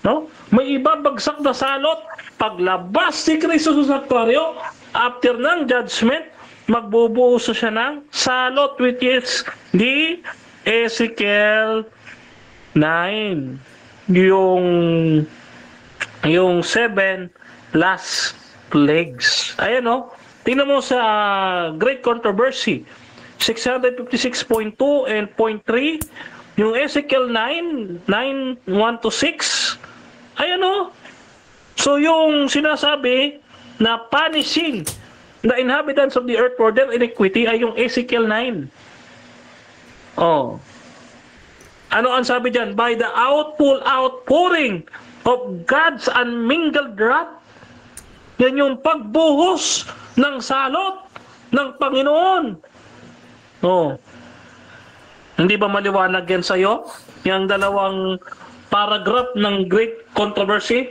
S4: No? May ibabagsak na salot. Paglabas si Kristo sa sanktuaryo, after ng judgment, magbubuhos siya ng salot, which is the Ezekiel 9. Yung 7 last plagues. Ayan tingnan mo sa Great Controversy 656.2 and .3, yung Ezekiel 9, 1-6. Ayan So yung sinasabi na punishing the inhabitants of the earth for their iniquity ay yung Ezekiel 9. Ano ang sabi diyan? By the outpouring of God's unmingled wrath. Yan yung pagbuhos ng salot ng Panginoon. Hindi ba maliwanag yan sa'yo? Yung dalawang paragraph ng Great Controversy?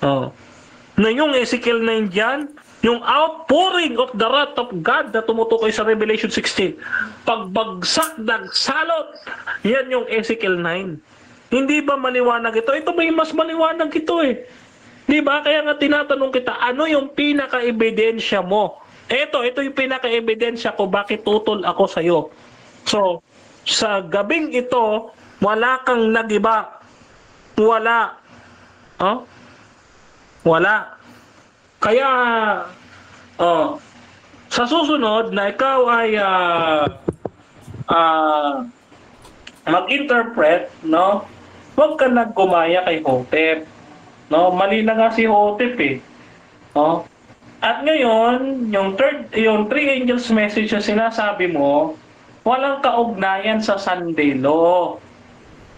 S4: Na yung Ezekiel 9 dyan, yung outpouring of the wrath of God na tumutukoy sa Revelation 16. Pagbagsak ng salot, yan yung Ezekiel 9. Hindi ba maliwanag ito? Ito may mas maliwanag ito eh. Di ba? Kaya nga tinatanong kita, ano yung pinaka-ebidensya mo? Ito yung pinaka-ebidensya ko, bakit tutol ako sa'yo. So, sa gabing ito, wala kang nagiba. Wala. Wala. Kaya, sa susunod na ikaw ay mag-interpret, huwag ka naggumaya kay Hotep. Mali na nga si Hotep eh. At ngayon, yung three angels message na sinasabi mo, walang kaugnayan sa Sunday law.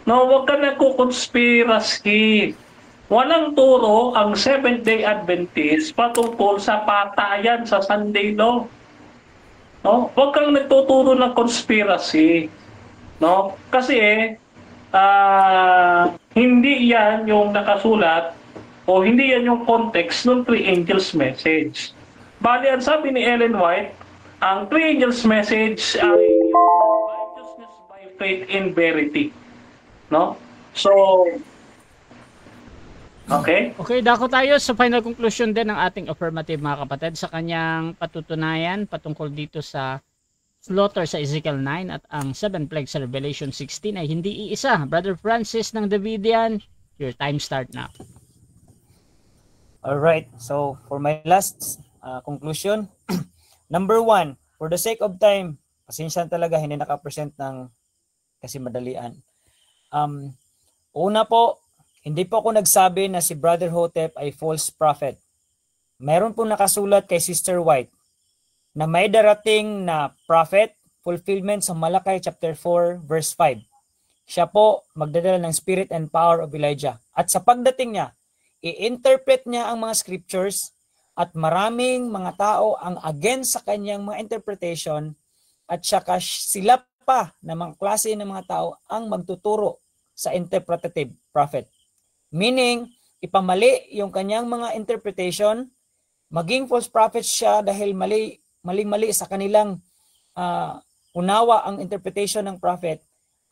S4: Huwag ka nagkukonspiracy. Walang turo ang Seventh-day Adventist patungkol sa patayan sa Sunday law. Huwag kang nagtuturo ng conspiracy. Kasi hindi yan yung nakasulat o hindi yan yung context ng three angels message. Bali, ang sabi ni Ellen White, ang three angels message ay righteousness by faith in verity. So, okay,
S2: dako tayo sa final conclusion din ng ating affirmative, mga kapatid, sa kanyang patutunayan patungkol dito sa slaughter sa Ezekiel 9 at ang 7 plagues sa Revelation 16 ay hindi iisa. Brother Francis ng Davidian, your time start now.
S5: Alright, so for my last conclusion, number 1, for the sake of time, pasensya talaga hindi naka-present ng kasi madalian. Una po, hindi po ako nagsabi na si Brother Hotep ay false prophet. Meron po nakasulat kay Sister White na may darating na prophet, fulfillment sa Malakay chapter 4 verse 5. Siya po magdadala ng spirit and power of Elijah. At sa pagdating niya, i-interpret niya ang mga scriptures at maraming mga tao ang against sa kanyang mga interpretation at saka sila pa na mga klase ng mga tao ang magtuturo sa interpretative prophet. Meaning, ipamali yung kanyang mga interpretation, maging false prophet siya dahil maling-mali sa kanilang unawa ang interpretation ng prophet,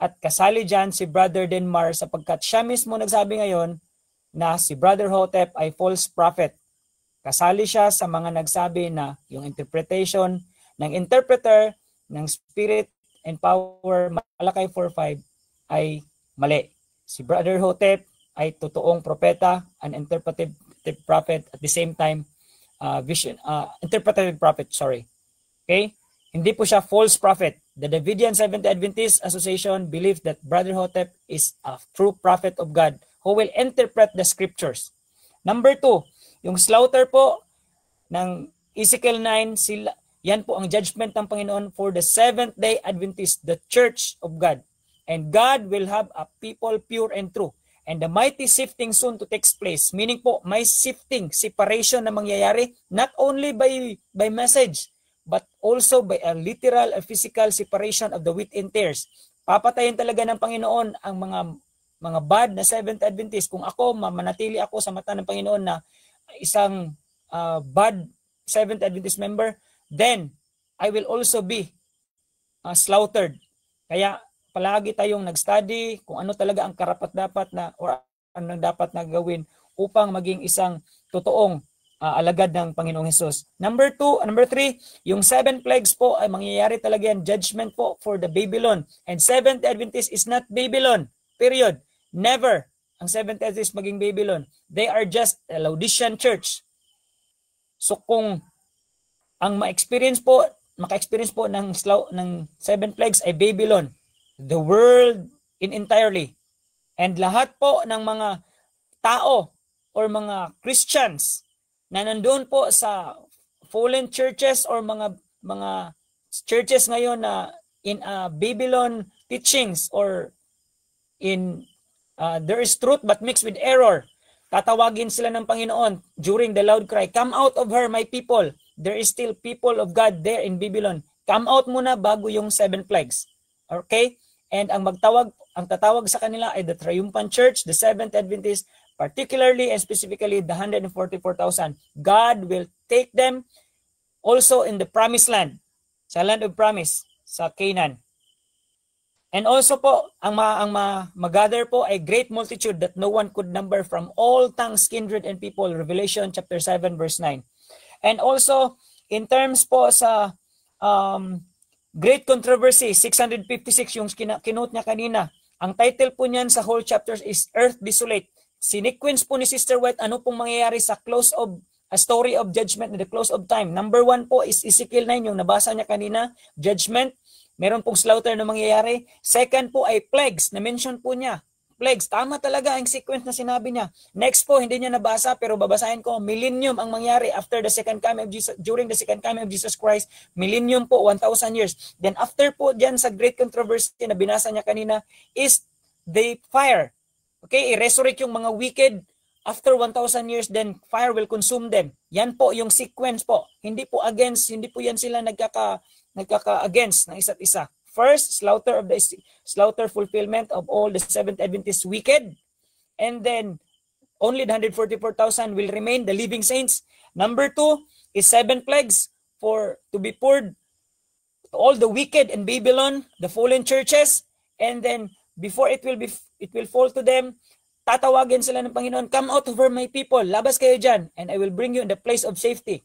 S5: at kasali dyan si Brother Denmar sapagkat siya mismo nagsabi ngayon na si Brother Hotep ay false prophet. Kasali siya sa mga nagsabi na yung interpretation ng interpreter ng spirit and power Malakay 4:5 ay mali. Si Brother Hotep ay totoong propeta, an interpretive prophet, at the same time interpretative prophet, sorry. Okay? Hindi po siya false prophet. The Davidian Seventh Adventist Association believes that Brother Hotep is a true prophet of God who will interpret the scriptures. Number 2, yung slaughter po ng Ezekiel 9, yan po ang judgment ng Panginoon for the Seventh-day Adventist, the Church of God. And God will have a people pure and true. And the mighty sifting soon to take place. Meaning po, may sifting, separation na mangyayari, not only by message, but also by a literal and physical separation of the wheat and tares. Papatayin talaga ng Panginoon ang mga bad na Seventh Adventist. Kung ako, manatili ako sa mata ng Panginoon na isang bad Seventh Adventist member, then I will also be slaughtered. Kaya palagi tayong nag-study kung ano talaga ang karapat-dapat na or ano dapat na gawin upang maging isang totoong alagad ng Panginoong Hesus. Number 3, yung 7 plagues po ay mangyayari talaga yan, judgment po for the Babylon. And Seventh Adventist is not Babylon. Period. Never ang Seventh Adventist maging Babylon. They are just a Laodicean church. So kung ang maka-experience po ng 7 plagues ay Babylon, the world in entirely, and lahat po ng mga tao or mga Christians na nandoon po sa fallen churches or mga churches ngayon na in Babylon teachings or in there is truth but mixed with error, tatawagin sila ng Panginoon during the loud cry, "Come out of her, my people." There is still people of God there in Babylon. Come out muna bago yung 7 plagues. Okay? And ang tatawag sa kanila ay the Triumphant Church, the Seventh Adventist, particularly and specifically the 144,000. God will take them also in the promised land, sa land of promise, sa Canaan. And also po, ang mag-gather po ay great multitude that no one could number from all tongues, kindred, and people. Revelation chapter 7 verse 9. And also, in terms po sa Great Controversy, 656 yung kinote niya kanina. Ang title po niyan sa whole chapters is Earth Desolate. Sinequence po ni Sister White ano pong mangyayari sa close of a story of judgment in the close of time. Number 1 po is Ezekiel 9, yung nabasa niya kanina, judgment. Meron pong slaughter na mangyayari. Second po ay plagues, na-mention po niya. Plagues, tama talaga ang sequence na sinabi niya. Next po, hindi niya nabasa pero babasahin ko, millennium ang mangyari after the second coming of Jesus, during the second coming of Jesus Christ. Millennium po, 1,000 years. Then after po diyan sa Great Controversy na binasa niya kanina is the fire. Okay, i-resurrect yung mga wicked after 1,000 years, then fire will consume them. Yan po yung sequence po. Hindi po against, hindi po yan sila nagkaka-against ng isa't isa. First, slaughter fulfillment of all the Seventh Adventist wicked. And then, only the 144,000 will remain, the living saints. Number 2 is 7 plagues to be poured to all the wicked in Babylon, the fallen churches. And then, before it will fall to them, tatawagin sila ng Panginoon, "Come out of her, my people. Labas kayo dyan, and I will bring you in the place of safety."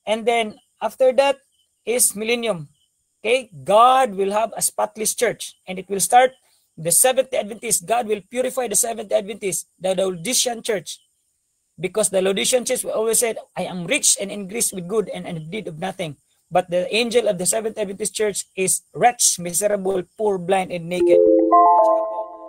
S5: And then, after that is millennium. Okay? God will have a spotless church, and it will start the Seventh-day Adventists. God will purify the Seventh-day Adventists, the Laodicean church. Because the Laodicean church always said, I am rich and increased with good and did of nothing. But the angel of the Seventh-day Adventist church is wretched, miserable, poor, blind, and naked.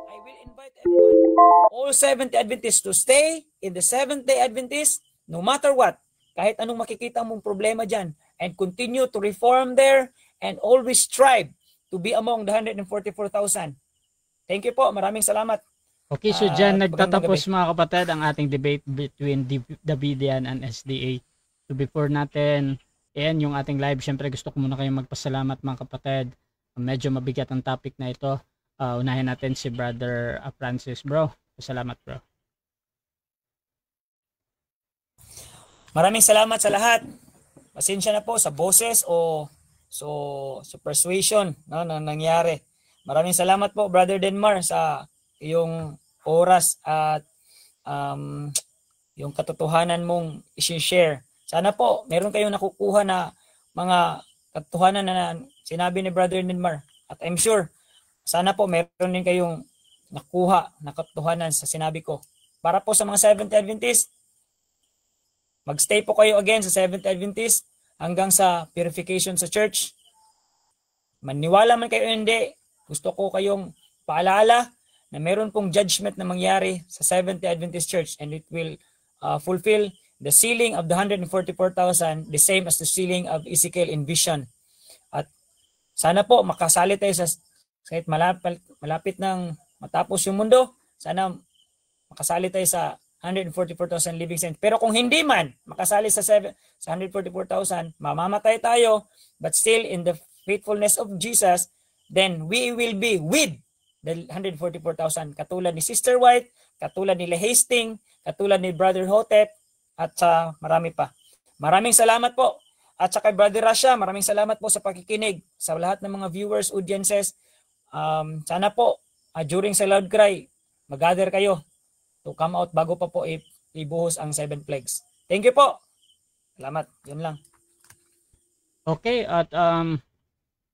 S5: I will invite everyone, all Seventh-day Adventists, to stay in the Seventh-day Adventist no matter what. Kahit anong makikita mong problema dyan, and continue to reform there and always strive to be among the 144,000. Thank you po. Maraming salamat.
S2: Okay, so dyan
S5: magandang
S2: nagtatapos mga kapatid ang ating debate between Davidian and SDA. So before natin yung ating live, syempre gusto ko muna kayong magpasalamat mga kapatid. Medyo mabigat ang topic na ito. Unahin natin si Brother Francis, bro. Salamat, bro.
S5: Maraming salamat sa lahat. Pasensya na po sa boses o sa persuasion na nangyari. Maraming salamat po, Brother Denmar, sa iyong oras at yung katotohanan mong i-share. Sana po meron kayong nakukuha na mga katotohanan na sinabi ni Brother Denmar. At I'm sure, sana po meron din kayong nakuha na katotohanan sa sinabi ko. Para po sa mga Seventh-day Adventists, magstay po kayo again sa Seventh-day Adventist hanggang sa purification sa church. Maniwala man kayo hindi, gusto ko kayong paalala na meron pong judgment na mangyari sa Seventh-day Adventist Church, and it will fulfill the sealing of the 144,000, the same as the sealing of Ezekiel in vision. At sana po makasali tayo sa kahit malapit ng matapos yung mundo, sana makasali tayo sa 144,000 living saints. Pero kung hindi man makasali sa 144,000, mamamatay tayo, but still in the faithfulness of Jesus, then we will be with the 144,000. Katulad ni Sister White, katulad ni Hastings, katulad ni Brother Hotep, at marami pa. Maraming salamat po. At sa kay Brother Rasha, maraming salamat po sa pakikinig. Sa lahat ng mga viewers, audiences, sana po, during sa Loud Cry, mag-gather kayo to come out bago pa po ibuhos ang 7 plagues. Thank you po. Salamat. Yun lang.
S2: Okay, at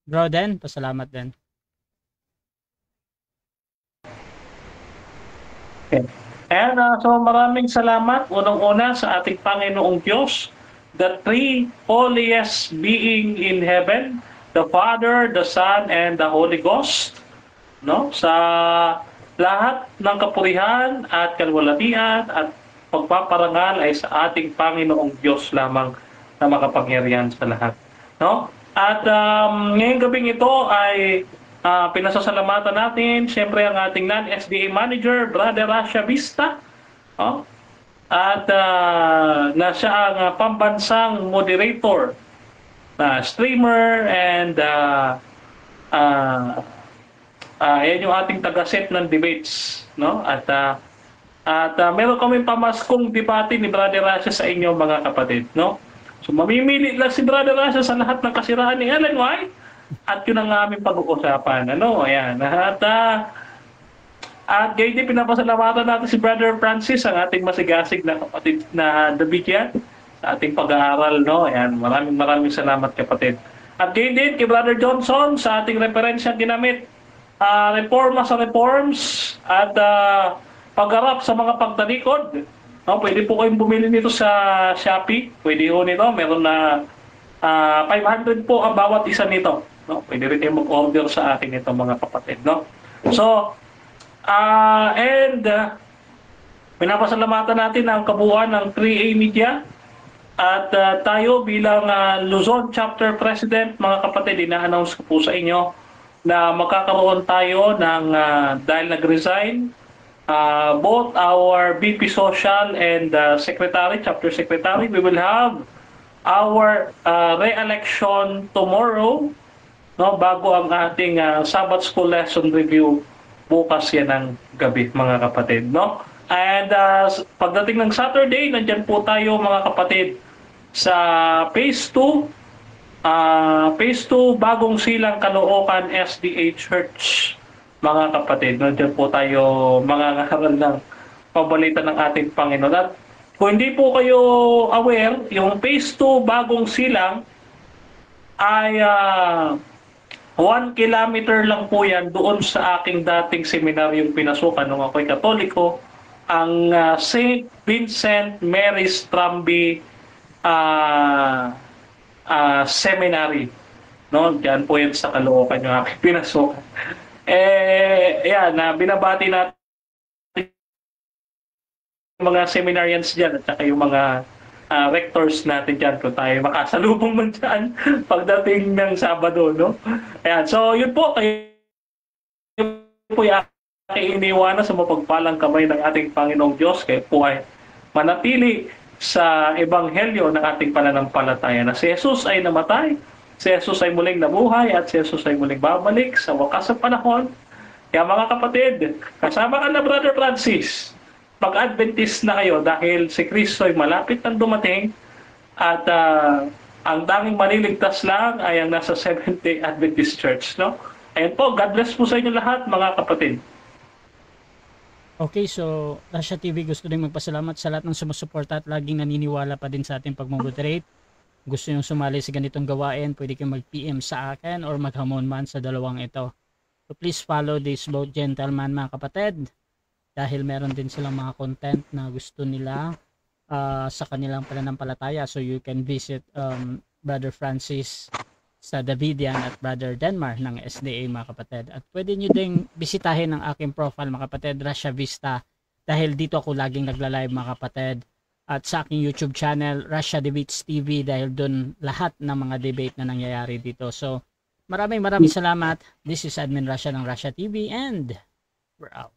S2: bro Den, pasalamat din.
S4: Okay. And so maraming salamat unang-una sa ating Panginoong Diyos, the three holiest being in heaven, the Father, the Son, and the Holy Ghost. No? Sa lahat ng kapurihan at kalwalatian at pagpaparangal ay sa ating Panginoong Diyos lamang na makapangyarihan sa lahat. No? At ngayong gabing ito ay pinasasalamatan natin siyempre ang ating non-SDA manager, Brother Rasha Vista. At na siya ang pambansang moderator, streamer, and yan yung ating taga-set ng debates. No? At meron kami pamaskong debate ni Brother Rasha sa inyo mga kapatid. No? So mamimili lang si Brother Rasha sa lahat ng kasiraan ni Ellen White. At yun ang aming pag-uusapan. Ayan. At gayon din pinapasalamatan natin si Brother Francis, ang ating masigasig na kapatid na Davidian, sa ating pag-aaral. No? Ayan. Maraming salamat kapatid. At gayon din kay Brother Johnson sa ating referensyang ginamit. Reforma sa reforms at pagharap sa mga pagtalikod. No? Pwede po kayong bumili nito sa Shopee. Pwede ho nito. Meron na 500 po ang bawat isa nito. No? Pwede rin kayo mag-order sa akin ito mga kapatid. No? So, pinapasalamatan natin ang kabuuan ng 3A Media. At tayo bilang Luzon Chapter President, mga kapatid, ina-announce ko po sa inyo na magkakaroon tayo ng dahil nag-resign both our VP Social and Secretary, Chapter Secretary. We will have our re-election tomorrow, no, bago ang ating Sabbath School Lesson Review bukas yan ng gabi mga kapatid. No? And pagdating ng Saturday, nandyan po tayo mga kapatid sa Phase 2, Phase 2 Bagong Silang Caloocan SDA Church mga kapatid. Nandyan po tayo mga ngaral ng pabalita ng ating Panginoon. At kung hindi po kayo aware, yung Phase 2 Bagong Silang ay 1 kilometer lang po yan doon sa aking dating seminaryong pinasukan nung ako'y Katoliko, ang St. Vincent Mary's Tramby Seminary. No? Diyan po yan sa Caloocan yung aking pinasukan. Binabati natin yung mga seminarians dyan at saka yung mga rectors natin dyan kung tayo makasalubong man dyan pagdating ng Sabado, no? Ayan, so yun po, kayo po yung aking iniwanan sa mapagpalang kamay ng ating Panginoong Diyos, kayo po ay manatili sa ebanghelyo ng ating pananampalataya na si Jesus ay namatay, si Jesus ay muling nabuhay, at si Jesus ay muling babalik sa wakas ng panahon. Kaya mga kapatid, kasama ka na Brother Francis, mag-Adventist na kayo dahil si Kristo ay malapit nang dumating at ang tanging maniligtas lang ay ang nasa Seventh-day Adventist Church. No? Ayan po, God bless po sa inyo lahat mga kapatid.
S2: Okay, so Rasha TV gusto din magpasalamat sa lahat ng sumusuporta at laging naniniwala pa din sa ating pag-moderate. Gusto nyo sumali sa ganitong gawain, pwede kayong mag-PM sa akin or maghamon man sa dalawang ito. So please follow these both gentlemen mga kapatid dahil meron din silang mga content na gusto nila sa kanilang pananampalataya. So you can visit Brother Francis sa Davidian at Brother Denmar ng SDA mga kapatid. At pwede nyo ding bisitahin ang aking profile mga kapatid, Rasha Vista, dahil dito ako laging nagla-live mga kapatid. At sa aking YouTube channel, Rasha Debates TV, dahil doon lahat ng mga debate na nangyayari dito. So maraming salamat. This is Admin Rasha ng Rasha TV and we're out.